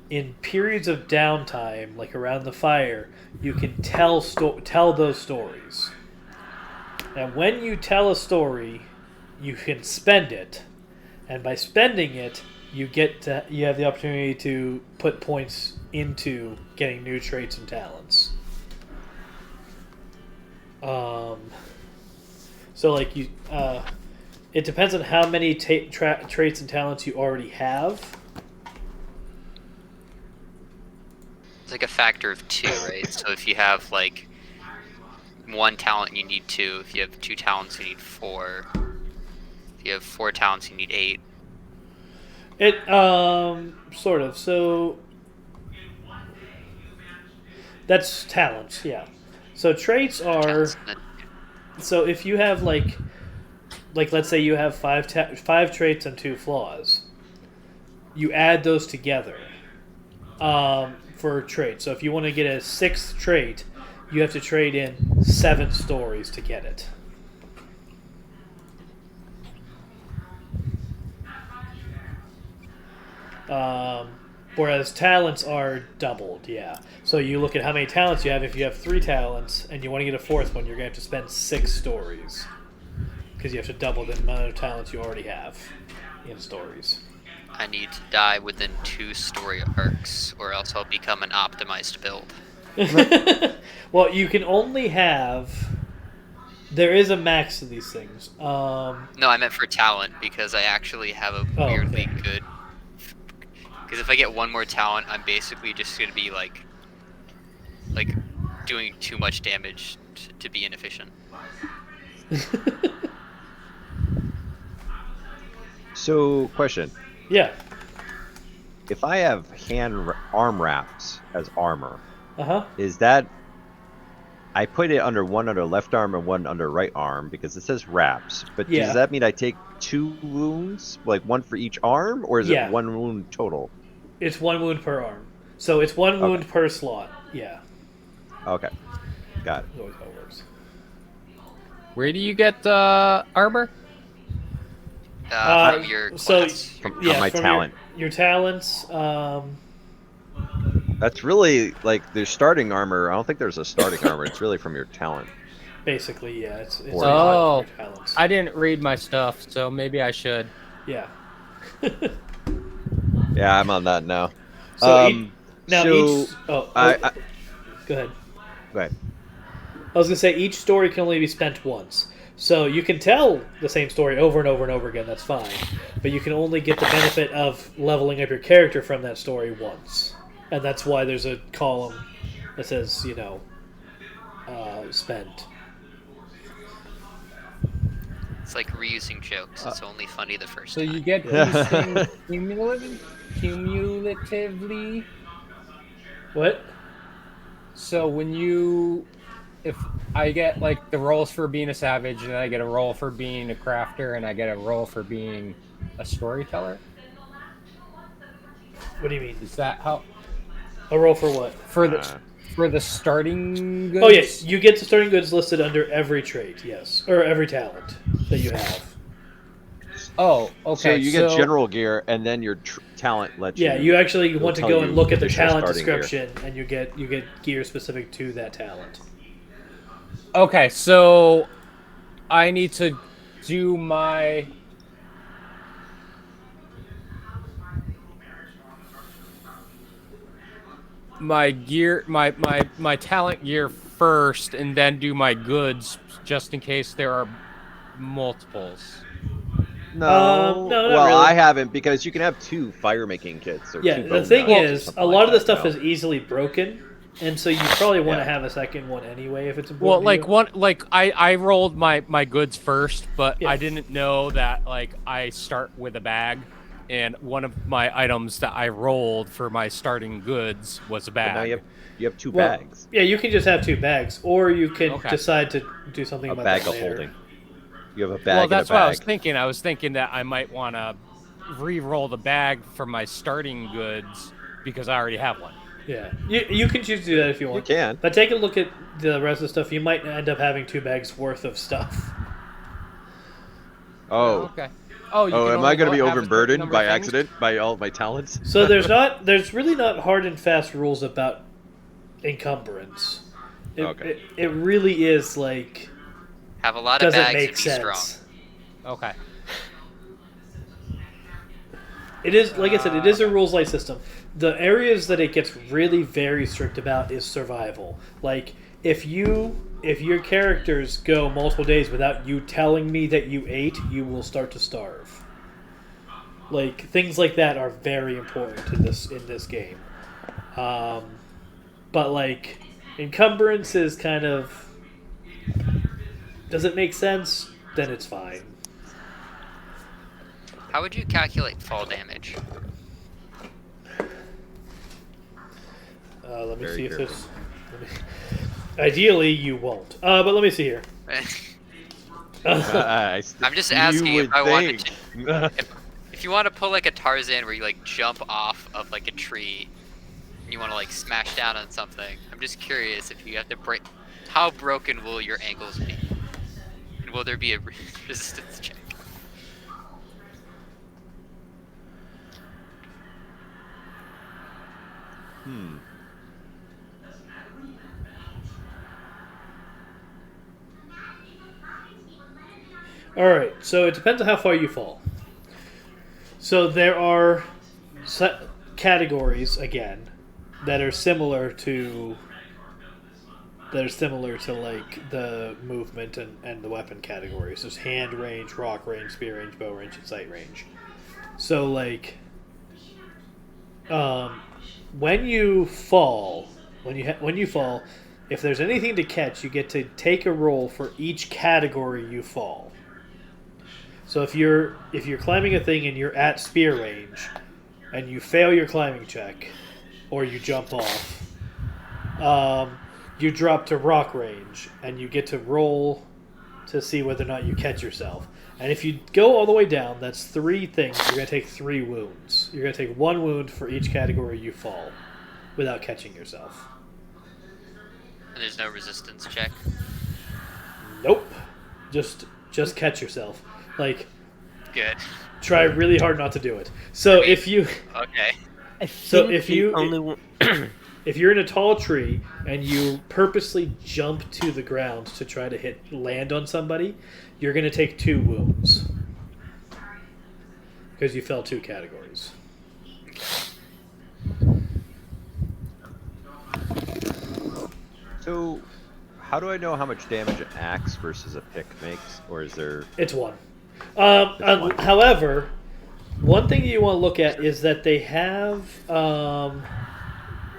in periods of downtime, like around the fire, you can tell those stories. And when you tell a story, you can spend it, and by spending it, you have the opportunity to put points into getting new traits and talents. So like it depends on how many traits and talents you already have. It's like a factor of 2, right? So if you have like 1 talent, you need 2. If you have 2 talents, you need 4. If you have 4 talents, you need 8. It sort of. So that's talents, yeah. So traits are Talents. so if you have like let's say you have 5 traits and 2 flaws, you add those together for traits. So if you want to get a 6th trait, you have to trade in 7 stories to get it. Whereas talents are doubled, yeah. So you look at how many talents you have. If you have 3 talents and you want to get a 4th one, you're going to have to spend 6 stories. Because you have to double the amount of talents you already have in stories. I need to die within 2 story arcs, or else I'll become an optimized build. Well, you can only have... There is a max to these things. No, I meant for talent, because I actually have a weirdly good... Because if I get 1 more talent, I'm basically just going to be like doing too much damage to be inefficient. So, question. Yeah. If I have arm wraps as armor, Uh-huh. is that... I put it under 1 under left arm and 1 under right arm because it says wraps. But Yeah. does that mean I take 2 wounds, like 1 for each arm, or is Yeah. it 1 wound total? It's 1 wound per arm. So it's 1 wound per slot. Yeah. Okay, got it. That's always how it works. Where do you get armor? From your class. From from my talent. Your talents. That's really like the starting armor. I don't think there's a starting armor. It's really from your talent. Basically, yeah. It's Oh. all your talents. I didn't read my stuff, so maybe I should. Yeah. Yeah, I'm on that now. So each. go ahead. Go ahead. I was gonna say each story can only be spent once, so you can tell the same story over and over and over again. That's fine, but you can only get the benefit of leveling up your character from that story once, and that's why there's a column that says spent. It's like reusing jokes. It's only funny the first So time. you get these things cumulatively. What? So if I get like the rolls for being a savage, and I get a roll for being a crafter, and I get a roll for being a storyteller. What do you mean? Is that how? A roll for what? For the starting goods? Oh yes, you get the starting goods listed under every trait. Yes, or every talent that you have. Oh, okay. So you get general gear, and then your talent lets you. Yeah, you actually want to tell go you and look at the which are talent starting gear. description, and you get gear specific to that talent. Okay, so I need to do my gear, my talent gear first, and then do my goods, just in case there are multiples. No. no, not well, really. I haven't because you can have 2 fire making kits. Or Yeah, 2 the bone thing knives or is, something a like lot of the that, stuff no. is easily broken, and so you probably want to Yeah. have a second one anyway if it's Well, important. like I rolled my goods first, but Yeah. I didn't know that like I start with a bag, and one of my items that I rolled for my starting goods was a But now bag. you have 2 Well, bags. yeah, you can just have 2 bags, or you can Okay. decide to do something A about bag that of later. holding. You have a bag Well, and a that's what I was bag. thinking. I was thinking that I might want to re-roll the bag for my starting goods because I already have one. Yeah, you can choose to do that if you want. You can. But take a look at the rest of the stuff. You might end up having 2 bags worth of stuff. Oh. Okay. Oh, you Oh, can am only I going to be have a certain overburdened number by of things? accident by all of my talents? So there's really not hard and fast rules about encumbrance. Okay. It really is like, Have a lot of does it bags make and be sense? strong. Okay. It is, like I said, it is a rules-light system. The areas that it gets really very strict about is survival. Like, if your characters go multiple days without you telling me that you ate, you will start to starve. Like, things like that are very important in this game. But like, encumbrance is kind of, does it make sense? Then it's fine. How would you calculate fall damage? Let me Very see if careful. there's. Ideally, you won't. But let me see here. I'm just asking if I wanted to. If you want to pull like a Tarzan where you like jump off of like a tree and you want to like smash down on something, I'm just curious if you have to break. How broken will your ankles be? And will there be a resistance check? All right, so it depends on how far you fall. So there are set categories again that are similar to like the movement and the weapon categories. There's hand range, rock range, spear range, bow range, and sight range. So like, when you fall, if there's anything to catch, you get to take a roll for each category you fall. So if you're climbing a thing and you're at spear range, and you fail your climbing check, or you jump off, you drop to rock range, and you get to roll to see whether or not you catch yourself. And if you go all the way down, that's 3 things. You're going to take 3 wounds. You're going to take 1 wound for each category you fall, without catching yourself. And there's no resistance check. Nope. Just catch yourself. Like, Good. try really hard not to do it. So if you Okay. So if you only if you're in a tall tree and you purposely jump to the ground to try to land on somebody, you're going to take 2 wounds because you fell 2 categories. So, how do I know how much damage an axe versus a pick makes? Or is there... It's 1. one. However, one thing you want to look at is that they have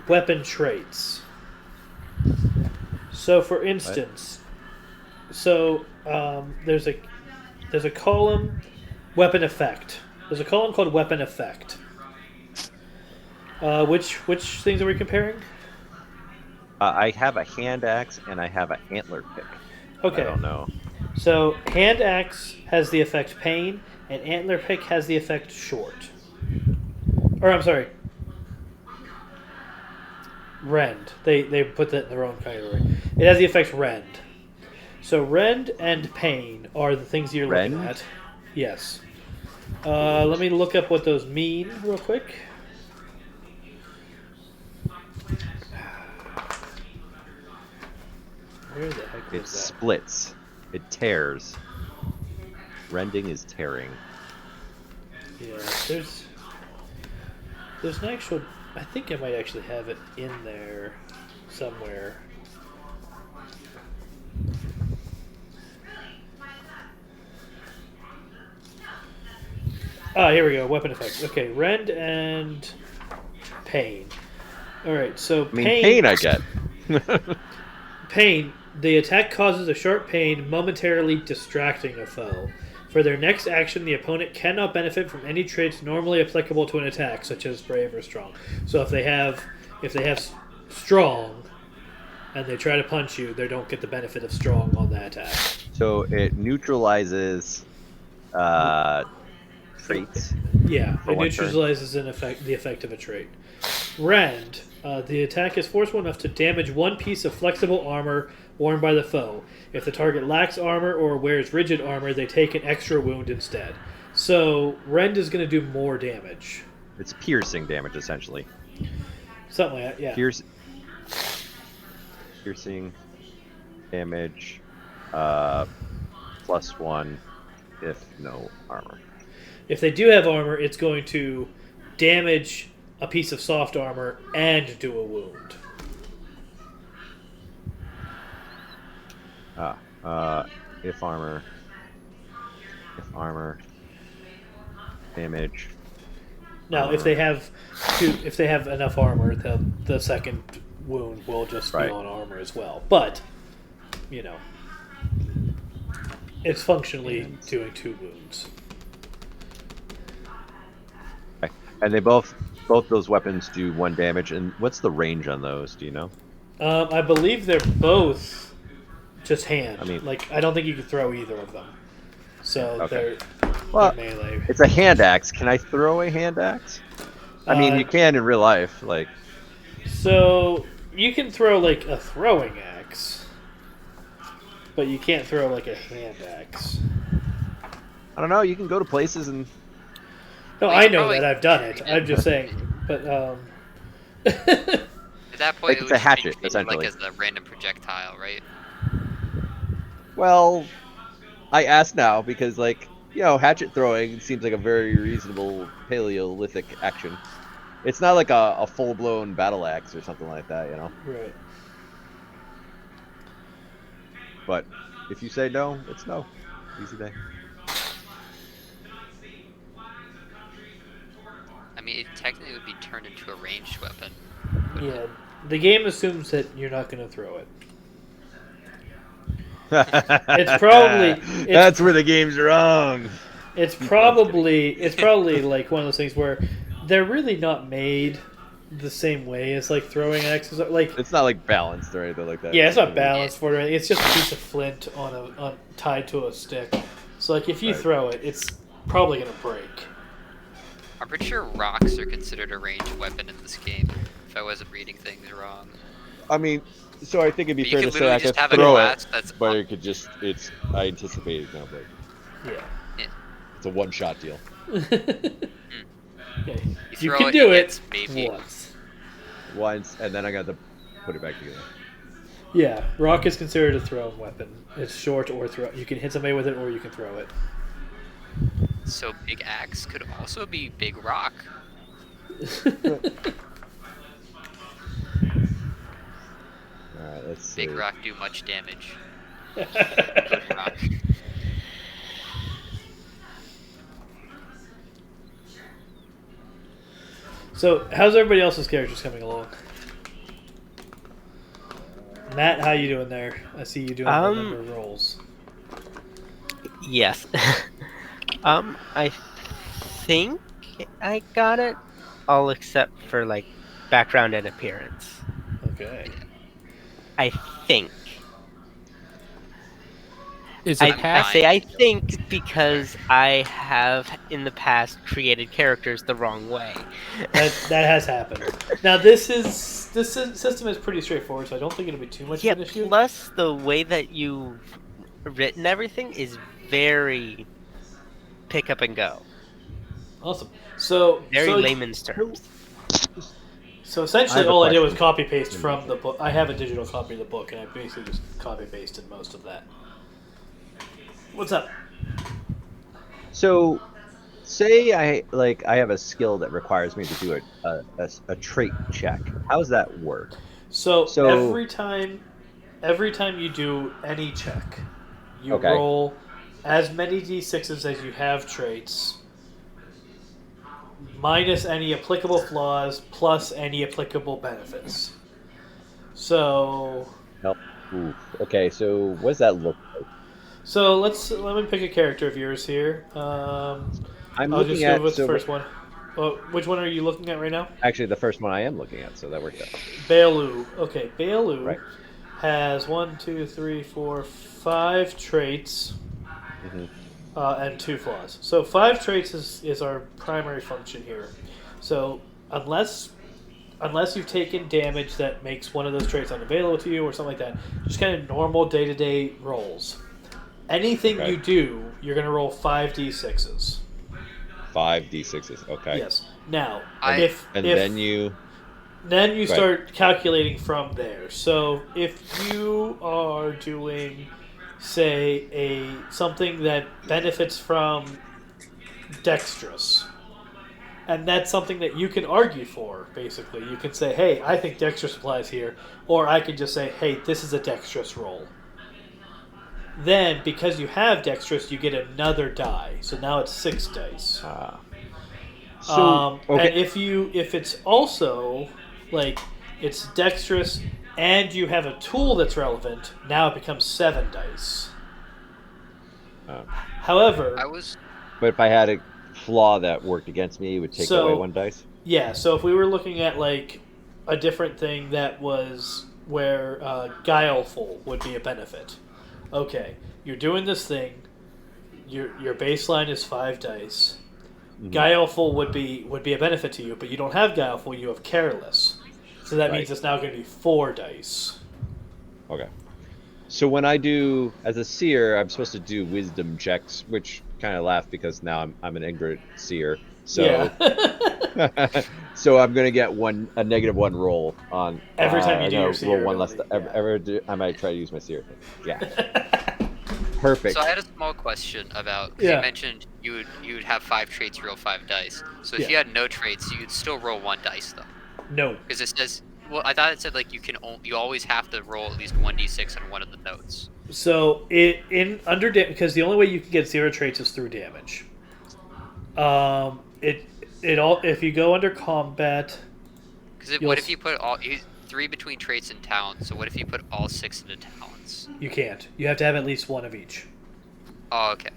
weapon traits. So, for instance, there's a column, weapon effect. There's a column called weapon effect. Which things are we comparing? I have a hand axe and I have an antler pick. Okay. I don't know. So hand axe has the effect pain, and antler pick has the effect short. Or I'm sorry, rend. They put that in their own category. It has the effect rend. So rend and pain are the things you're looking Rend? at. Yes. Let me look up what those mean real quick. Where the heck It was that? splits. It tears. Rending is tearing. Yeah, there's an actual. I think I might actually have it in there somewhere. Ah, here we go. Weapon effects. Okay, rend and pain. All right, so I mean, pain I get. Pain. The attack causes a sharp pain, momentarily distracting a foe. For their next action, the opponent cannot benefit from any traits normally applicable to an attack, such as brave or strong. So if they have strong, and they try to punch you, they don't get the benefit of strong on that attack. So it neutralizes traits. Yeah, For it one turn. neutralizes the effect of a trait. Rend. The attack is forceful enough to damage one piece of flexible armor worn by the foe. If the target lacks armor or wears rigid armor, they take an extra wound instead. So Rend is going to do more damage. It's piercing damage, essentially. Something like that, yeah. Piercing damage, +1 if no armor. If they do have armor, it's going to damage a piece of soft armor and do a wound. If armor, damage. Now, if they have enough armor, the second wound will just be on armor as well. But it's functionally doing 2 wounds. Okay. And they both those weapons do 1 damage. And what's the range on those? Do you know? I believe they're both just hand. I mean, I don't think you can throw either of them. So they're melee. It's a hand axe. Can I throw a hand axe? I mean, you can in real life, So you can throw a throwing axe, but you can't throw a hand axe. I don't know. You can go to places and. No, I know that. I've done it. I'm just saying, but At that point, it's it would a hatchet, just be essentially. as a random projectile, right? Well, I ask now because, hatchet throwing seems like a very reasonable Paleolithic action. It's not like a full-blown battle axe or something like that, Right. But if you say no, it's no. Easy day. I mean, it technically would be turned into a ranged weapon. Yeah, the game assumes that you're not going to throw it. That's where the game's wrong. It's probably one of those things where they're really not made the same way as throwing axes. It's not balanced or anything like that. Yeah, it's not balanced for it or anything. It's just a piece of flint on tied to a stick. So if you throw it, it's probably gonna break. I'm pretty sure rocks are considered a ranged weapon in this game, if I wasn't reading things wrong. I mean, so I think it'd be But fair you to could say I literally could just have a throw glass it, that's but it could just, I anticipate it's gonna break. Yeah. It's a one-shot deal. Yeah. You You throw can it, do it it gets maybe. Once, and then I got to put it back together. Yeah, rock is considered a thrown weapon. It's short or throw. You can hit somebody with it, or you can throw it. So big axe could also be big rock. Alright, let's see. Big rock do much damage. Good rock. So, how's everybody else's characters coming along? Matt, how you doing there? I see you doing a number of rolls. Yes. I think I got it, all except for background and appearance. Okay. I think. Is it I say I think because I have in the past created characters the wrong way. That has happened. Now this system is pretty straightforward, so I don't think it'll be too much of an issue. Plus the way that you've written everything is very pick up and go. Awesome. So Very layman's terms. So essentially, all I did was copy paste from the book. I have a digital copy of the book, and I basically just copy pasted most of that. What's up? So, say I have a skill that requires me to do a trait check. How does that work? So every time you do any check, you roll as many d6s as you have traits, minus any applicable flaws plus any applicable benefits. So Help. Oof. Okay, so what does that look like? So let me pick a character of yours here. I'm I'll just looking go at with the first one. Which one are you looking at right now? actually the first one I am looking at, so that worked out. Baelu. Okay, Baelu Right. has 1, 2, 3, 4, 5 traits Hmm. and 2 flaws. So 5 traits is our primary function here. So unless you've taken damage that makes one of those traits unavailable to you or something like that, just kind of normal day-to-day rolls. Anything Okay. you do, you're going to roll 5d6s. 5d6s. Okay. Yes. Now, I- Then you. then you Right. start calculating from there. So if you are doing, say, something that benefits from dexterous, and that's something that you can argue for, basically. You can say, hey, I think dexterous applies here, or I can just say, hey, this is a dexterous roll. Then, because you have dexterous, you get another die. So now it's 6 dice. So okay. And if it's also like it's dexterous and you have a tool that's relevant, now it becomes 7 dice. However, But if I had a flaw that worked against me, it would take away 1 dice. Yeah, so if we were looking at like a different thing that was where guileful would be a benefit. Okay, you're doing this thing. Your baseline is 5 dice. Mhm. Guileful would be a benefit to you, but you don't have guileful. You have careless, so that Right. means it's now going to be 4 dice. Okay. So when I do as a seer, I'm supposed to do wisdom checks, which kind of laugh because now I'm an ignorant seer. So Yeah. so I'm gonna get a -1 roll on Every time you I'm do gonna your seer roll one less. ability, yeah. I might try to use my seer thing. Yeah. Perfect. So I had a small question about because Yeah. you mentioned you would have 5 traits, you roll 5 dice. So if Yeah. you had no traits, you'd still roll 1 dice though, No. because it says. Well, I thought it said like you always have to roll at least 1d6 on one of the notes. So because the only way you can get 0 traits is through damage. If you go under combat. Because You'll what if you put 3 between traits and talents? So what if you put all 6 into talents? You can't. You have to have at least 1 of each. Oh, okay.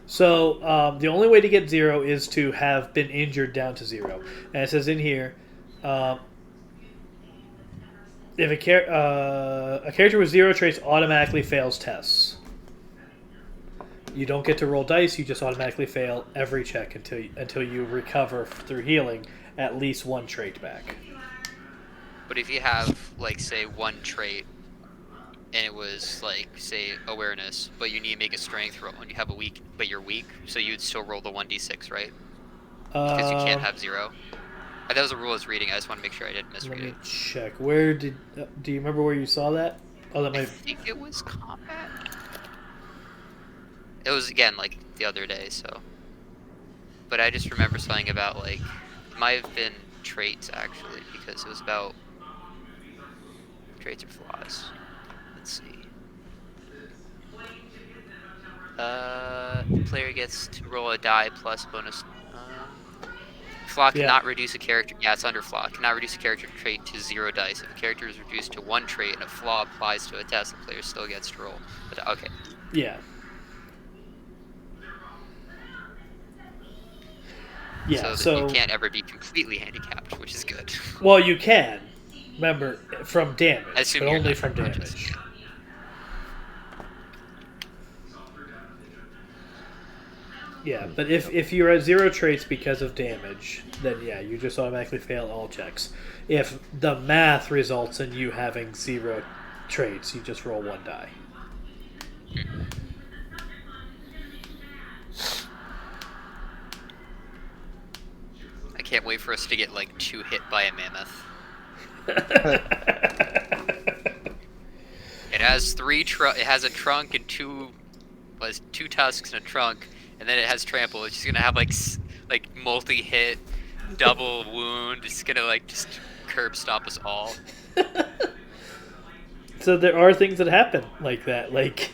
So the only way to get 0 is to have been injured down to 0. And it says in here, if a character with 0 traits automatically fails tests. You don't get to roll dice. You just automatically fail every check until you recover through healing at least 1 trait back. But if you have like say 1 trait, and it was like say awareness, but you need to make a strength roll, and you have but you're weak, so you'd still roll the 1d6, right? Because you can't have 0. That was a rule I was reading. I just want to make sure I didn't Let misread me it. check. Where do you remember where you saw that? Oh, that I might. think it was combat. It was again like the other day, so. But I just remember something about like, it might have been traits actually, because it was about traits or flaws. Let's see. Player gets to roll a die plus bonus. Flaw cannot reduce a character. Yeah, it's under flaw. Cannot reduce a character trait to 0 dice. If a character is reduced to 1 trait and a flaw applies to a test, the player still gets to roll. But, okay. Yeah. Yeah. So you can't ever be completely handicapped, which is good. Well, you can. Remember, from damage, I assume but you're only not from unconscious. damage. Yeah, but if you're at 0 traits because of damage, then yeah, you just automatically fail all checks. If the math results in you having 0 traits, you just roll 1 die. I can't wait for us to get like 2 hit by a mammoth. It has it has a trunk and 2 tusks and a trunk, and then it has trample. It's just gonna have like multi-hit, double wound. It's gonna like just curb stop us all. So there are things that happen like that. Like,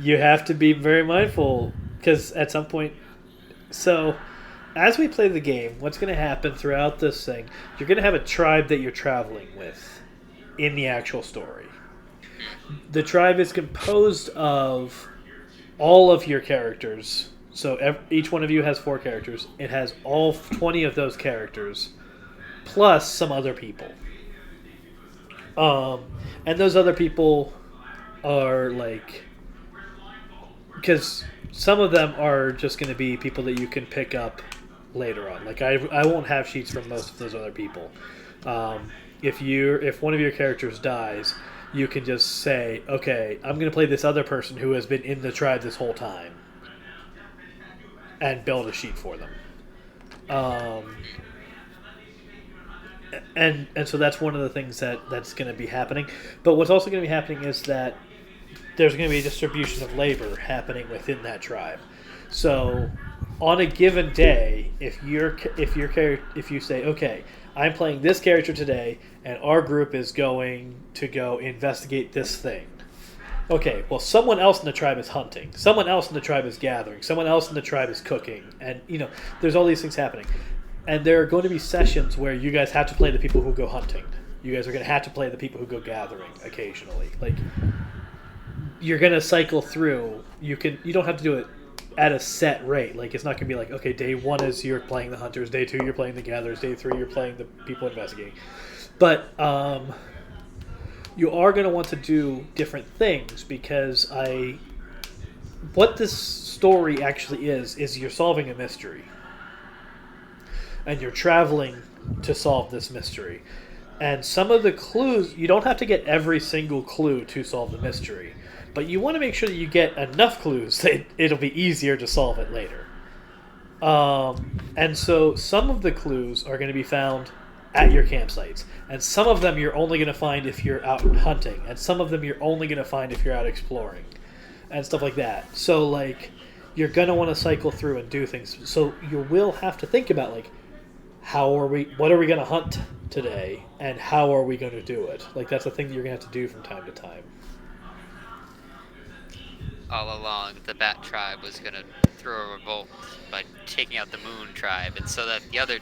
you have to be very mindful because at some point, so as we play the game, what's going to happen throughout this thing, you're going to have a tribe that you're traveling with in the actual story. The tribe is composed of all of your characters. So each one of you has 4 characters. It has all 20 of those characters, plus some other people. And those other people are like... Because some of them are just going to be people that you can pick up later on. Like I won't have sheets from most of those other people. If one of your characters dies, you can just say, okay, I'm going to play this other person who has been in the tribe this whole time, and build a sheet for them. And so that's one of the things that's going to be happening. But what's also going to be happening is that there's going to be a distribution of labor happening within that tribe. So on a given day, if you say, okay, I'm playing this character today, and our group is going to go investigate this thing. Okay, well, someone else in the tribe is hunting. Someone else in the tribe is gathering. Someone else in the tribe is cooking. And, there's all these things happening. And there are going to be sessions where you guys have to play the people who go hunting. You guys are going to have to play the people who go gathering occasionally. Like, you're going to cycle through. You don't have to do it at a set rate. Like, it's not going to be like, okay, day 1 is you're playing the hunters, day 2 you're playing the gatherers, day 3 you're playing the people investigating. But you are going to want to do different things, because what this story actually is you're solving a mystery. And you're traveling to solve this mystery. And some of the clues, you don't have to get every single clue to solve the mystery. But you want to make sure that you get enough clues that it'll be easier to solve it later. And so some of the clues are going to be found at your campsites. And some of them you're only going to find if you're out hunting. And some of them you're only going to find if you're out exploring. And stuff like that. So, like, you're going to want to cycle through and do things. So you will have to think about, like, what are we going to hunt today? And how are we going to do it? Like, that's a thing that you're going to have to do from time to time. All along, the Bat tribe was going to throw a revolt by taking out the Moon tribe, and so that the other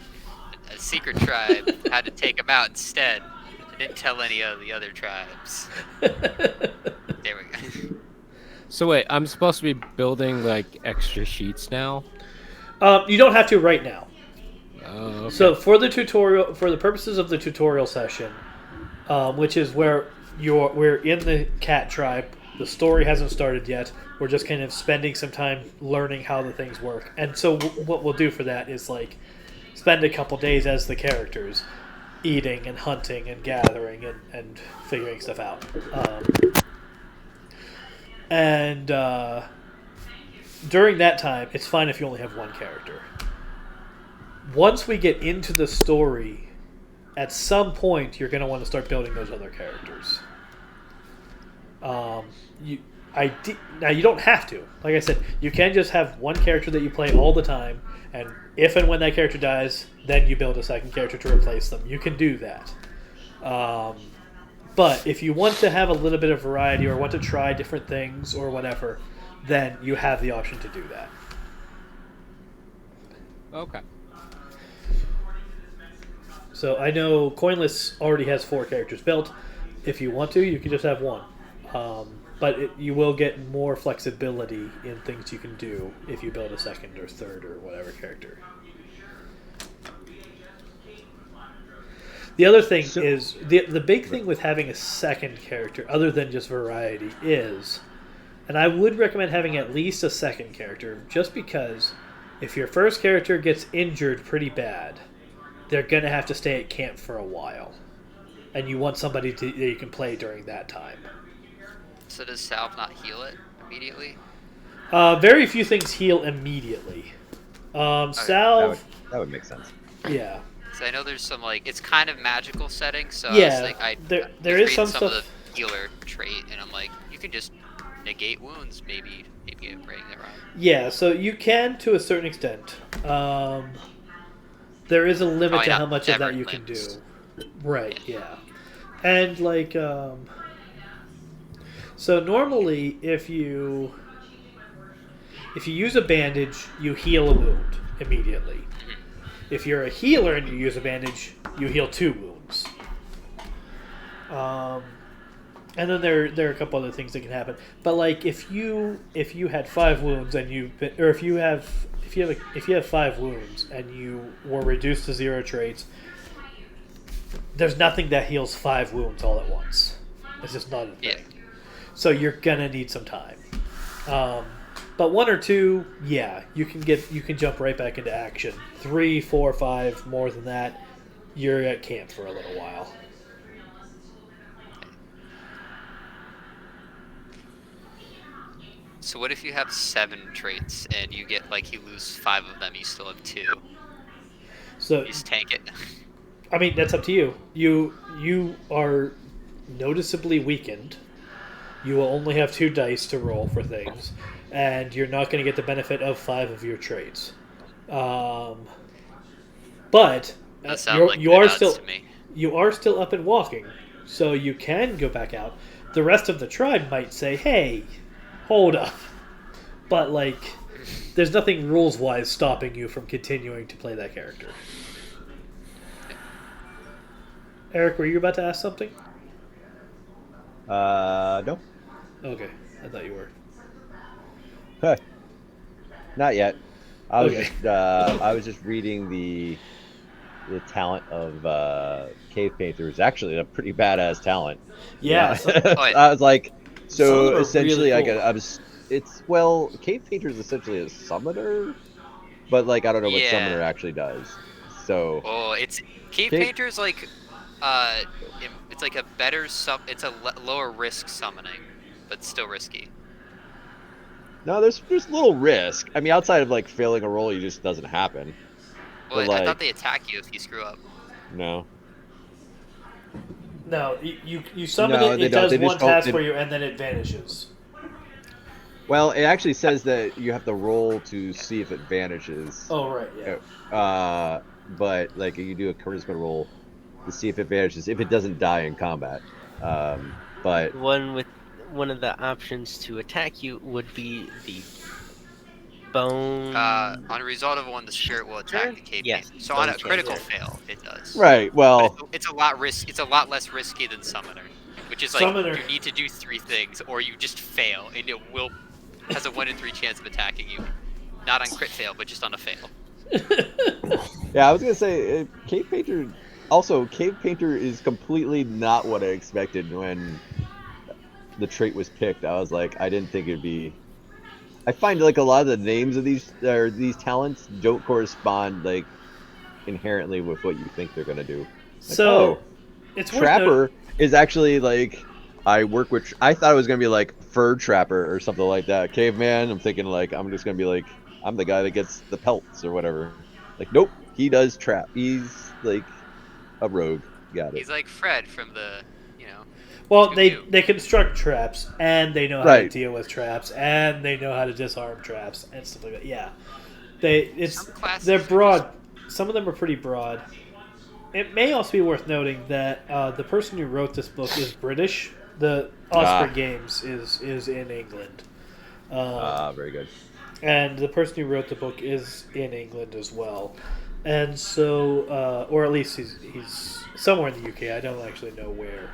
secret tribe had to take them out instead. They didn't tell any of the other tribes. There we go. So wait, I'm supposed to be building like extra sheets now? You don't have to right now. Oh, okay. So for the purposes of the tutorial session, which is where we're in the cat tribe. The story hasn't started yet. We're just kind of spending some time learning how the things work. And so what we'll do for that is, like, spend a couple days as the characters, eating and hunting and gathering and figuring stuff out. During that time, it's fine if you only have one character. Once we get into the story, at some point, you're going to want to start building those other characters. Now you don't have to. Like I said, you can just have one character that you play all the time, and if and when that character dies, then you build a second character to replace them. You can do that. But if you want to have a little bit of variety or want to try different things or whatever, then you have the option to do that. Okay. So I know Coinless already has 4 characters built. If you want to, you can just have one. But you will get more flexibility in things you can do if you build a second or third or whatever character. The other thing is, the big thing with having a second character, other than just variety, is, and I would recommend having at least a second character, just because if your first character gets injured pretty bad, they're going to have to stay at camp for a while. And you want somebody that you can play during that time. So does Salve not heal it immediately? Very few things heal immediately. Salve... That would make sense. Yeah. So I know there's some, like, it's kind of magical setting, so Yeah, I was like, there is reading some of stuff... the healer trait, and I'm like, you can just negate wounds, maybe I'm writing that wrong. Yeah, so you can to a certain extent. There is a limit Probably to not how much of that severed you can do. limbs. Right, yeah. And, like, so normally if you use a bandage, you heal a wound immediately. Mm-hmm. If you're a healer and you use a bandage, you heal 2 wounds. And then there are a couple other things that can happen. But like if you had 5 wounds and if you have 5 wounds and you were reduced to 0 traits, there's nothing that heals 5 wounds all at once. It's just not a thing. Yeah. So you're gonna need some time. But 1 or 2, yeah, you can jump right back into action. 3, 4, 5, more than that, you're at camp for a little while. So what if you have 7 traits and you get like you lose 5 of them, you still have 2? So You just tank it. I mean, that's up to you. You are noticeably weakened. You will only have 2 dice to roll for things, and you're not going to get the benefit of 5 of your traits. But That sounds like you are odds still to me. you are still up and walking, so you can go back out. The rest of the tribe might say, "Hey, hold up," but like, there's nothing rules-wise stopping you from continuing to play that character. Eric, were you about to ask something? No. Okay, I thought you were. Huh. Not yet. I was Okay. I was just reading the talent of Cave Painter. Is actually a pretty badass talent. Yeah. I was like, Some of so them are essentially, really cool. Cave Painter is essentially a summoner, but like I don't know what summoner Yeah. actually does. So Oh, it's Cave Cave- Painter's like, it's like a better it's a lower risk summoning, but still risky. no, there's little risk. I mean, outside of like failing a roll, it just doesn't happen. Well, But I thought like, they attack you if you screw up. no. No, you summon No, it. they It don't. does They one just don't- task they- for you, and then it vanishes. Well, it actually says that you have to roll to see if it vanishes. Oh right, yeah. But like you do a charisma roll to see if it vanishes, if it doesn't die in combat. But One of the options to attack you would be the bone. On a result of 1, the spirit will attack the Cave Yes, Painter. So on a bone critical cancer. fail, it does. right, But well, it's a lot less risky than Summoner, which is like Summoner. you need to do 3 things or you just fail, and it has a 1 in 3 chance of attacking you. Not on crit fail, but just on a fail. yeah, I was gonna say Cave Painter. Also, Cave Painter is completely not what I expected when the trait was picked. I was like, I didn't think it'd be. I find like a lot of the names of these talents don't correspond like inherently with what you think they're gonna do. Like, So it's worth Trapper is actually like I work with. I thought it was gonna be like Fur Trapper or something like that. Caveman. I'm thinking like I'm just gonna be like I'm the guy that gets the pelts or whatever. Like nope, he does trap. He's like a rogue. Got it. He's like Fred from the, Well, they Scooby-Doo. construct traps, and they know how to Right. deal with traps, and they know how to disarm traps and stuff like that. Yeah, Some classes they're are broad. Some of them are pretty broad. It may also be worth noting that the person who wrote this book is British. The Osprey Games is in England. Very good. And the person who wrote the book is in England as well, and so, or at least he's somewhere in the UK. I don't actually know where.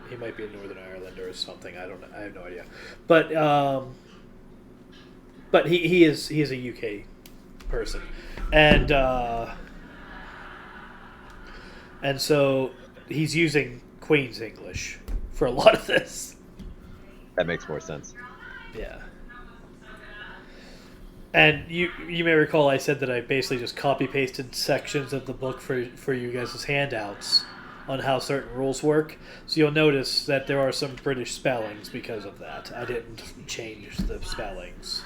He might be in Northern Ireland or something. I don't know. I have no idea. But he is a UK person, and so he's using Queen's English for a lot of this. That makes more sense. Yeah. And you may recall I said that I basically just copy-pasted sections of the book for you guys' handouts on how certain rules work. So you'll notice that there are some British spellings because of that. I didn't change the spellings.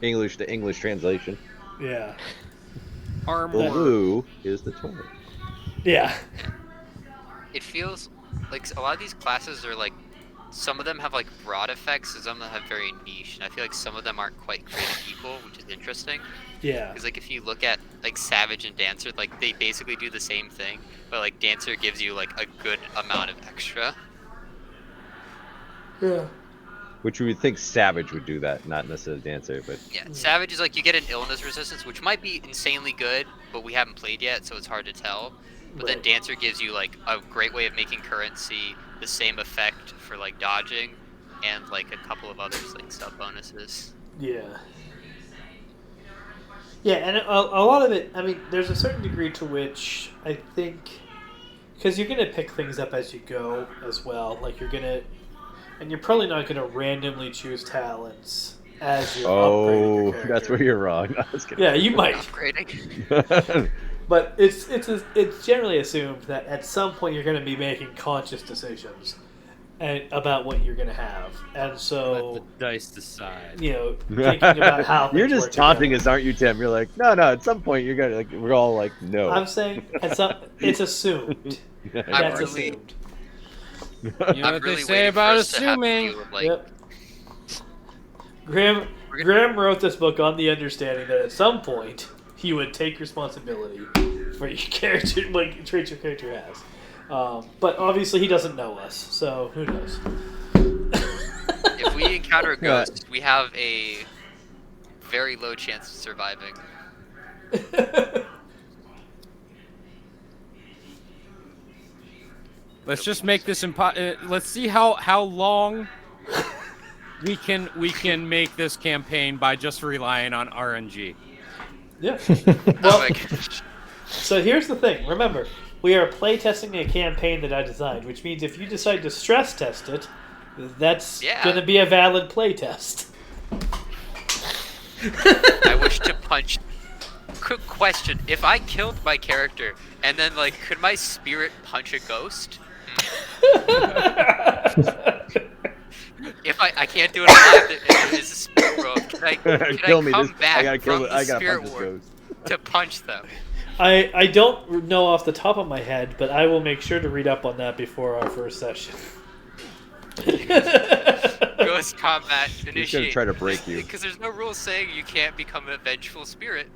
English to English translation. Yeah. The Armor. blue is the toy. Yeah. It feels like a lot of these classes are like, some of them have like broad effects, and some of them have very niche. And I feel like some of them aren't quite created equal, which is interesting. Yeah. Because like if you look at like Savage and Dancer, like they basically do the same thing, but like Dancer gives you like a good amount of extra. Yeah. Which we would think Savage would do that, not necessarily Dancer, but Yeah, Savage is like you get an illness resistance, which might be insanely good, but we haven't played yet, so it's hard to tell. But then Right. Dancer gives you like a great way of making currency the same effect for like dodging, and like a couple of others like sub bonuses. Yeah. Yeah, and a lot of it, I mean, there's a certain degree to which I think, because you're going to pick things up as you go as well. Like, you're going to, and you're probably not going to randomly choose talents as you're upgrading your character. That's where you're wrong. I was kidding. Yeah, you might. Upgrading. But it's generally assumed that at some point you're going to be making conscious decisions about what you're going to have, and so Let the dice decide. you know, thinking about how You're things just work taunting together. us, aren't you, Tim? You're like, no. At some point, you're gonna like. We're all like, no. I'm saying it's assumed. That's really- assumed. You know I'm what really they say waiting for about us to have to assuming. deal with, like, Yep. Graham wrote this book on the understanding that at some point he would take responsibility for your character, like traits your character has. But obviously he doesn't know us, so who knows? If we encounter a ghost, we have a very low chance of surviving. Let's just make this let's see how long we can make this campaign by just relying on RNG. Yeah. Oh Well, my gosh. so here's the thing. Remember, we are playtesting a campaign that I designed, which means if you decide to stress test it, that's Yeah. going to be a valid playtest. I wish to punch. Quick question: if I killed my character and then like, could my spirit punch a ghost? If I can't do it alive, it's a spirit world. Can I Kill me. come This, back I gotta kill from it. the I gotta spirit punch this world ghost. to punch them? I don't know off the top of my head, but I will make sure to read up on that before our first session. Ghost combat He's gonna initiate. try to break you. Because there's no rule saying you can't become a vengeful spirit.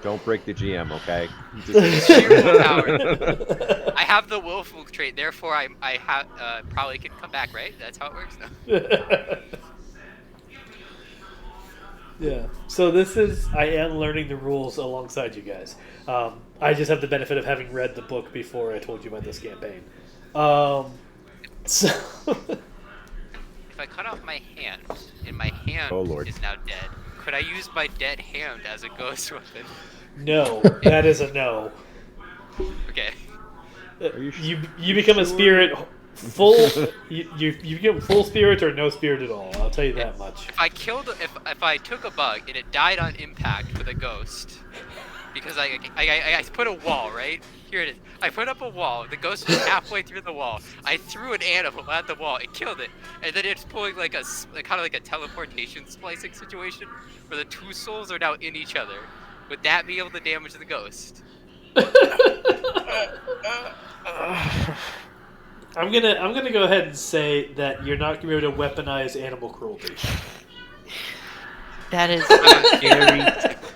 Don't break the GM, okay? It's sheer willpower. I have the willful trait, therefore I probably can come back, right? That's how it works now. Yeah. So I am learning the rules alongside you guys. I just have the benefit of having read the book before I told you about this campaign. So If I cut off my hand, and my hand Oh, Lord. is now dead, could I use my dead hand as a ghost weapon? no, that is a no. Okay. You become a spirit full. You become full spirit or no spirit at all. I'll tell you that much. If I took a bug and it died on impact with a ghost, because I put a wall, right? Here it is. I put up a wall. The ghost was halfway through the wall. I threw an animal at the wall. It killed it, and then it's pulling like kind of like a teleportation splicing situation, where the two souls are now in each other. Would that be able to damage the ghost? I'm gonna go ahead and say that you're not gonna be able to weaponize animal cruelty. That is very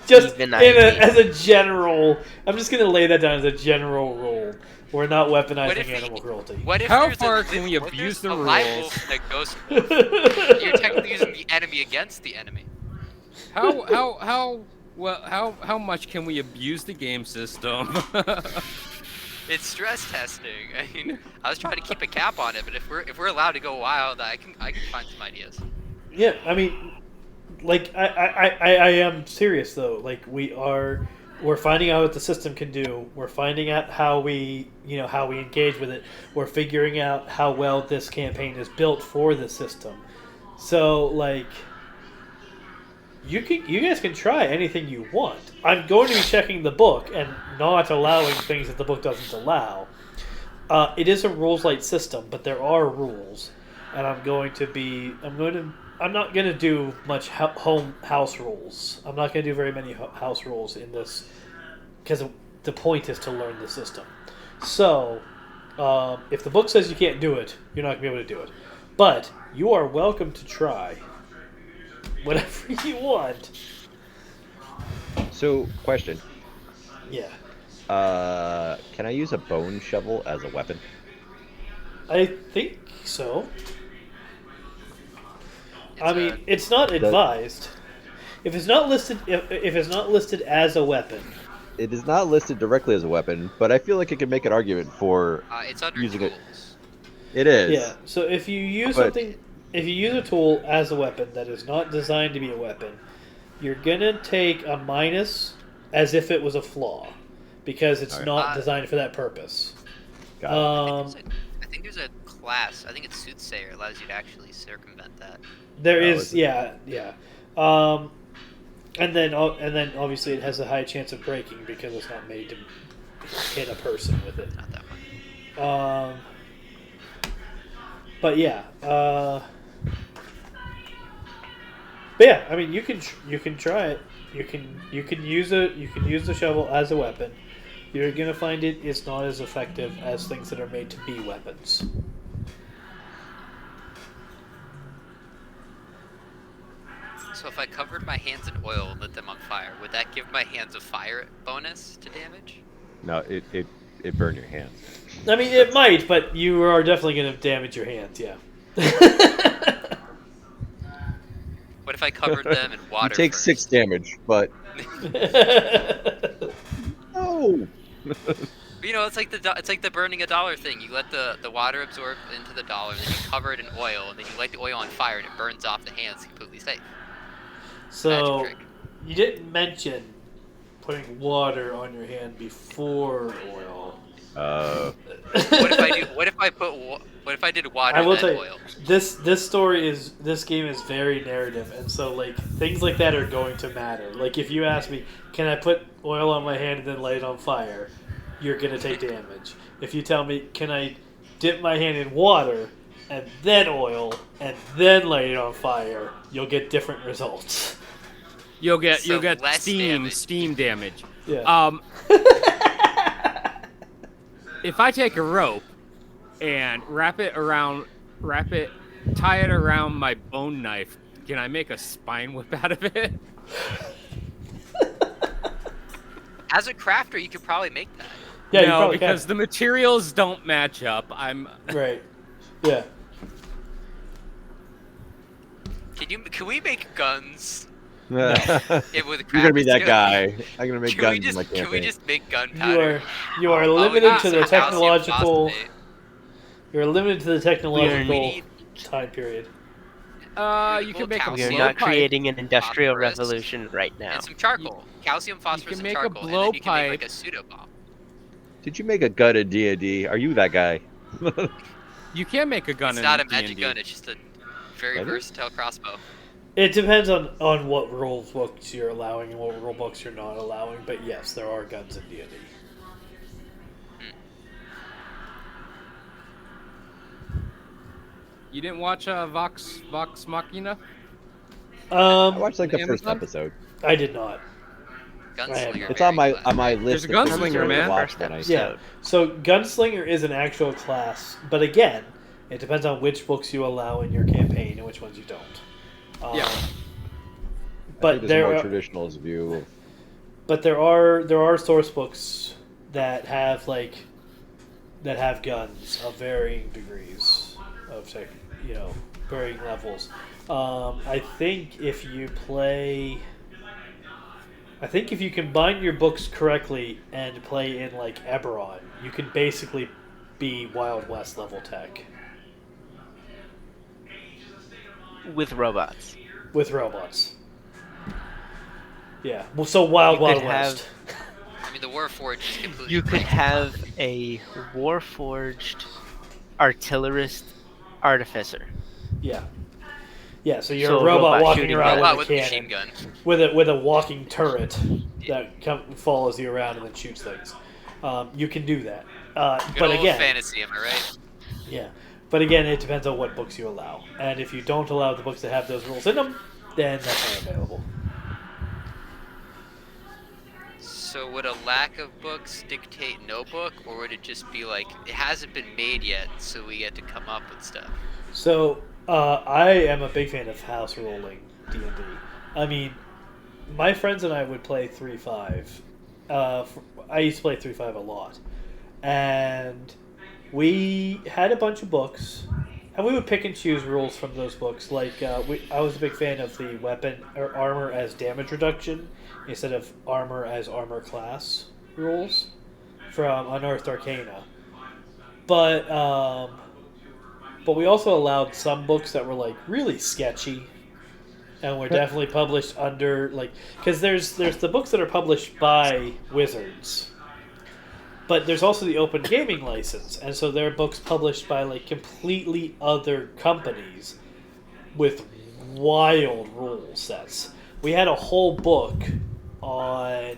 Just even idea. as a general, I'm just gonna lay that down as a general rule. We're not What weaponizing if animal cruelty. What if How there's far a, can we what if abuse there's the a live rules? wolf and a ghost wolf? You're technically using the enemy against the enemy. How much can we abuse the game system? It's stress testing. I mean, I was trying to keep a cap on it, but if we're allowed to go wild, I can find some ideas. Yeah, I mean, like I am serious though. Like we're finding out what the system can do. We're finding out how we engage with it. We're figuring out how well this campaign is built for the system. So like, you guys can try anything you want. I'm going to be checking the book and not allowing things that the book doesn't allow. It is a rules light system, but there are rules, and I'm not going to do much house rules. I'm not going to do very many house rules in this, because the point is to learn the system. So, if the book says you can't do it, you're not going to be able to do it. But you are welcome to try whatever you want. So, question. Yeah. Can I use a bone shovel as a weapon? I think so. I mean, it's not advised. If it's not listed, if it's not listed as a weapon, It is not listed directly as a weapon, but I feel like it can make an argument for it's under using it. tools. It is. yeah. So if you use But- something, if you use a tool as a weapon that is not designed to be a weapon, you're gonna take a minus as if it was a flaw, because it's Alright. not designed for that purpose. Got it. I think there's a class. I think it's Soothsayer allows you to actually circumvent that. There Oh, is, is it? yeah. And then obviously it has a high chance of breaking because it's not made to hit a person with it. Not that one. But yeah, but yeah. I mean, you can try it. You can use the shovel as a weapon. You're gonna find it's not as effective as things that are made to be weapons. So if I covered my hands in oil and lit them on fire, would that give my hands a fire bonus to damage? No, it burned your hands. I mean, it might, but you are definitely gonna damage your hands. Yeah. What if I covered them in water? You take first? 6 damage, but no. You know, it's like the burning a dollar thing. You let the water absorb into the dollar, then you cover it in oil, and then you light the oil on fire, and it burns off the hands completely safe. So Magic trick. you didn't mention putting water on your hand before oil. What if I do? What if I did water I will then tell you, oil? this game is very narrative, and so like things like that are going to matter. Like if you ask me, can I put oil on my hand and then light it on fire, you're gonna take damage. If you tell me, can I dip my hand in water and then oil and then light it on fire, you'll get different results. You'll get So less steam damage. Yeah. If I take a rope and tie it around my bone knife, can I make a spine whip out of it? As a crafter, you could probably make that. Yeah, you no, probably because the materials don't match up. can. Right. Yeah. Can we make guns? You're With gonna be crafters that too? guy. I'm gonna make Can guns we just in my campaign. can we just make gunpowder? You are Oh, limited yeah, to the calcium technological. phosphate. You're limited to the technological need- time period. You can make a We are Calcium. not blowpipe. creating an industrial Phosphorus. revolution right now. And some charcoal. Calcium, phosphorus, can and make a charcoal. And then you can make like blowpipe. a pseudo-bomb. Did you make a gun in D&D? Are you that guy? You can make a gun It's in not a magic D&D. gun, it's just a very That is? versatile crossbow. It depends on what rule books you're allowing and what rule books you're not allowing. But yes, there are guns in D&D. You didn't watch Vox Machina? I watched like the Amazon? first episode. I did not. Gunslinger. It's on very my classic. list. There's a of things gunslinger, to man. watch First when I- episode. Yeah. So gunslinger is an actual class, but again, it depends on which books you allow in your campaign and which ones you don't. Yeah. I But think there's a there more are, traditional view of but there are source books that have guns of varying degrees of varying levels. I think if you combine your books correctly and play in like Eberron, you can basically be Wild West level tech With robots. with robots. Yeah, well, so Wild You could West. I mean, the Warforged is completely. You could crazy. have a warforged artillerist artificer. Yeah. Yeah, so you're So a a robot robot walking shooting around Robot with with a machine cannon, gun. with a walking turret that follows you around and then shoots things. You can do that, Good but old again, fantasy, am I right? yeah. But again, it depends on what books you allow, and if you don't allow the books that have those rules in them, then that's not available. So would a lack of books dictate no book, or would it just be like it hasn't been made yet, so we get to come up with stuff? So I am a big fan of house rolling D&D. I mean, my friends and I would play 3.5. I used to play 3.5 a lot, and we had a bunch of books, and we would pick and choose rules from those books. Like I was a big fan of the weapon or armor as damage reduction instead of armor as armor class rules from Unearthed Arcana. But we also allowed some books that were like really sketchy, and were definitely published under like because there's the books that are published by Wizards. But there's also the open gaming license, and so there are books published by like completely other companies with wild rule sets. We had a whole book on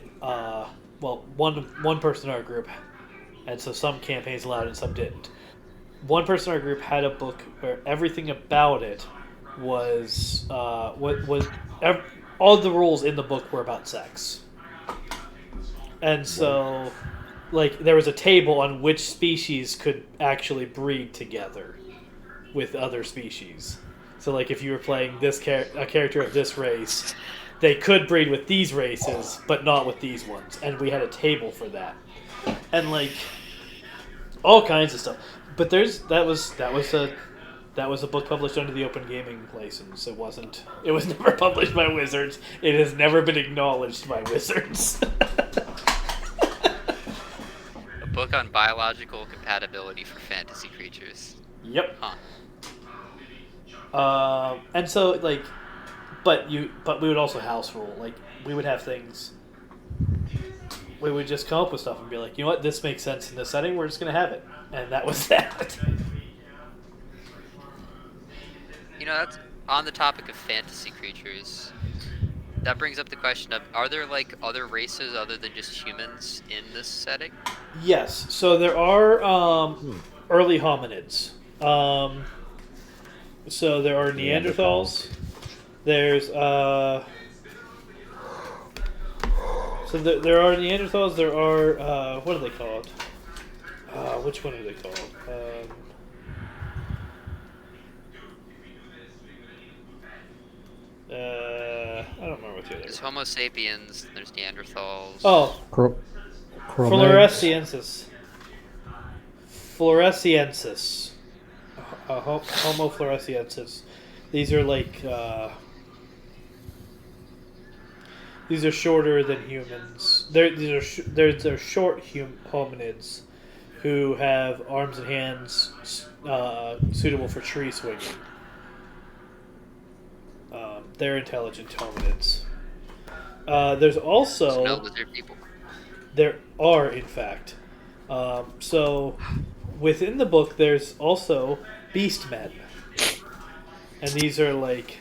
one person in our group, and so some campaigns allowed it and some didn't. One person in our group had a book where everything about it was all the rules in the book were about sex, and so. Like, there was a table on which species could actually breed together with other species. So, like, if you were playing a character of this race, they could breed with these races, but not with these ones. And we had a table for that. And, like, all kinds of stuff. But that was a book published under the Open Gaming license. It was never published by Wizards. It has never been acknowledged by Wizards. Book on biological compatibility for fantasy creatures. Yep. Huh. And so like, but we would also house rule. Like we would have things. We would just come up with stuff and be like, you know what, this makes sense in this setting. We're just gonna have it, and that was that. You know, that's on the topic of fantasy creatures. That brings up the question of, are there like other races other than just humans in this setting? Yes. So there are early hominids. So there are Neanderthals. There's there are Neanderthals. There are what are they called? Which one are they called? I don't remember what the other. There's Homo sapiens. There's Neanderthals. Oh, Floresiensis. Homo floresiensis. These are like these are shorter than humans. They're short hominids who have arms and hands suitable for tree swinging. They're intelligent hominids. There's also no lizard people. There are, in fact. So within the book, there's also beast men, and these are like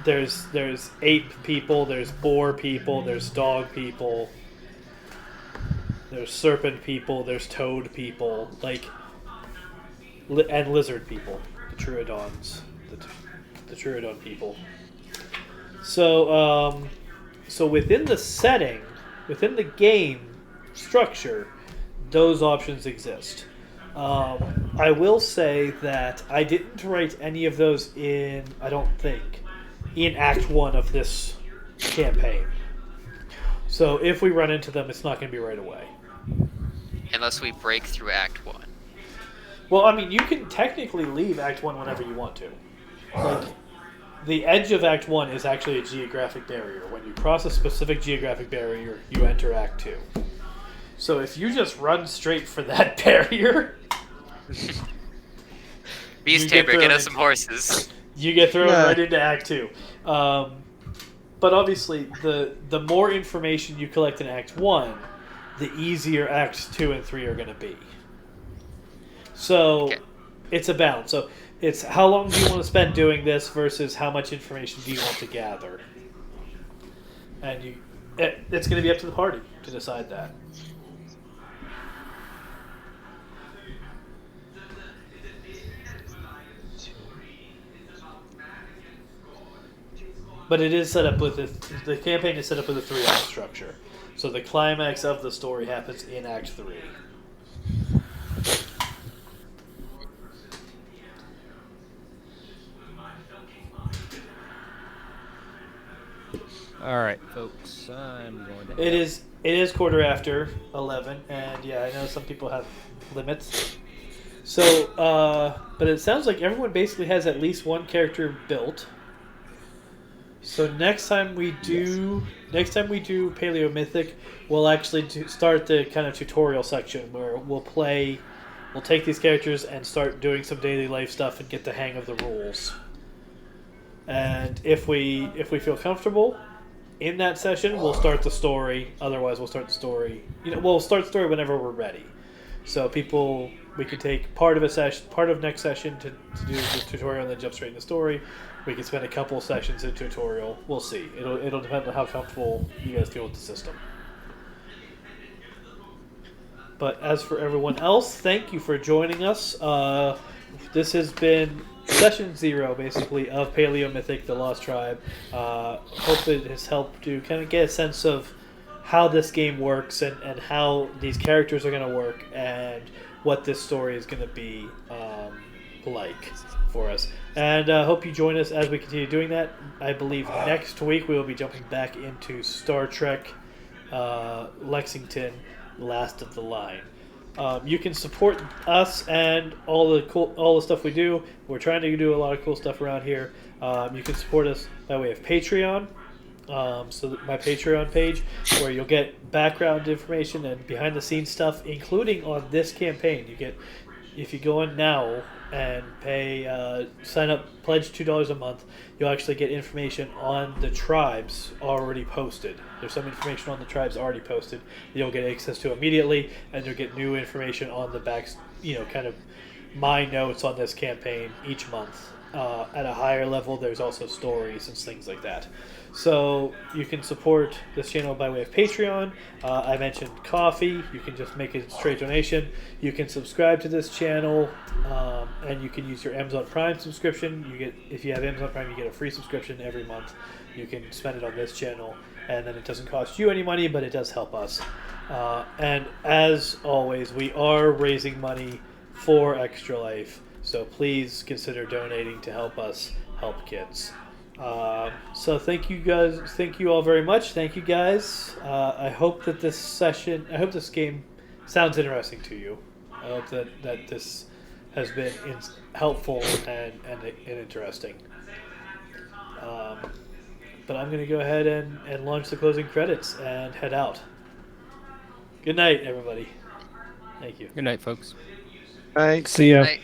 there's ape people, there's boar people, there's dog people, there's serpent people, there's toad people, like and lizard people, the Troodons, the Troodon people. So so within the setting, within the game structure, those options exist. I will say that I didn't write any of those in, I don't think, in Act 1 of this campaign. So if we run into them, it's not going to be right away. Unless we break through Act 1. Well, I mean, you can technically leave Act 1 whenever you want to. Like, the edge of Act 1 is actually a geographic barrier. When you cross a specific geographic barrier, you enter Act 2. So if you just run straight for that barrier... Beast Tamer, get us some horses. You get thrown right into Act 2. But obviously, the more information you collect in Act 1, the easier Acts 2 and 3 are going to be. So, it's a balance. So, it's how long do you want to spend doing this versus how much information do you want to gather. And it's going to be up to the party to decide that. But it is set up with the campaign is set up with a 3-act structure. So the climax of the story happens in Act 3. All right, folks. I'm going to. It is quarter after 11, and yeah, I know some people have limits. So, but it sounds like everyone basically has at least one character built. So next time we do Paleomythic, we'll actually start the kind of tutorial section where we'll take these characters and start doing some daily life stuff and get the hang of the rules. And if we feel comfortable in that session, we'll start the story. Otherwise, we'll start the story. We'll start the story whenever we're ready. So we could take part of next session to do the tutorial and then jump straight into the story. We can spend a couple sessions in tutorial. We'll see. It'll depend on how comfortable you guys feel with the system. But as for everyone else, thank you for joining us. This has been session 0, basically, of Paleomythic: The Lost Tribe. Hope it has helped you kind of get a sense of how this game works and how these characters are going to work and what this story is going to be like for us. And hope you join us as we continue doing that. I believe next week we will be jumping back into Star Trek Lexington, Last of the Line. You can support us and all the stuff we do. We're trying to do a lot of cool stuff around here. You can support us by way of Patreon. So my Patreon page, where you'll get background information and behind the scenes stuff, including on this campaign. You get, if you go in now and pay, sign up, pledge $2 a month, you'll actually get information on the tribes already posted. There's some information on the tribes already posted you'll get access to immediately, and you'll get new information on the back, kind of my notes on this campaign each month. At a higher level, there's also stories and things like that. So you can support this channel by way of Patreon. I mentioned coffee. You can just make a straight donation. You can subscribe to this channel, and you can use your Amazon Prime subscription. If you have Amazon Prime, you get a free subscription every month. You can spend it on this channel, and then it doesn't cost you any money, but it does help us. And as always, we are raising money for Extra Life, so please consider donating to help us help kids. So thank you guys. Thank you all very much. Thank you guys. I hope that this game sounds interesting to you. I hope that this has been helpful and interesting. But I'm going to go ahead and launch the closing credits and head out. Good night, everybody. Thank you. Good night, folks. Right. See ya. Right.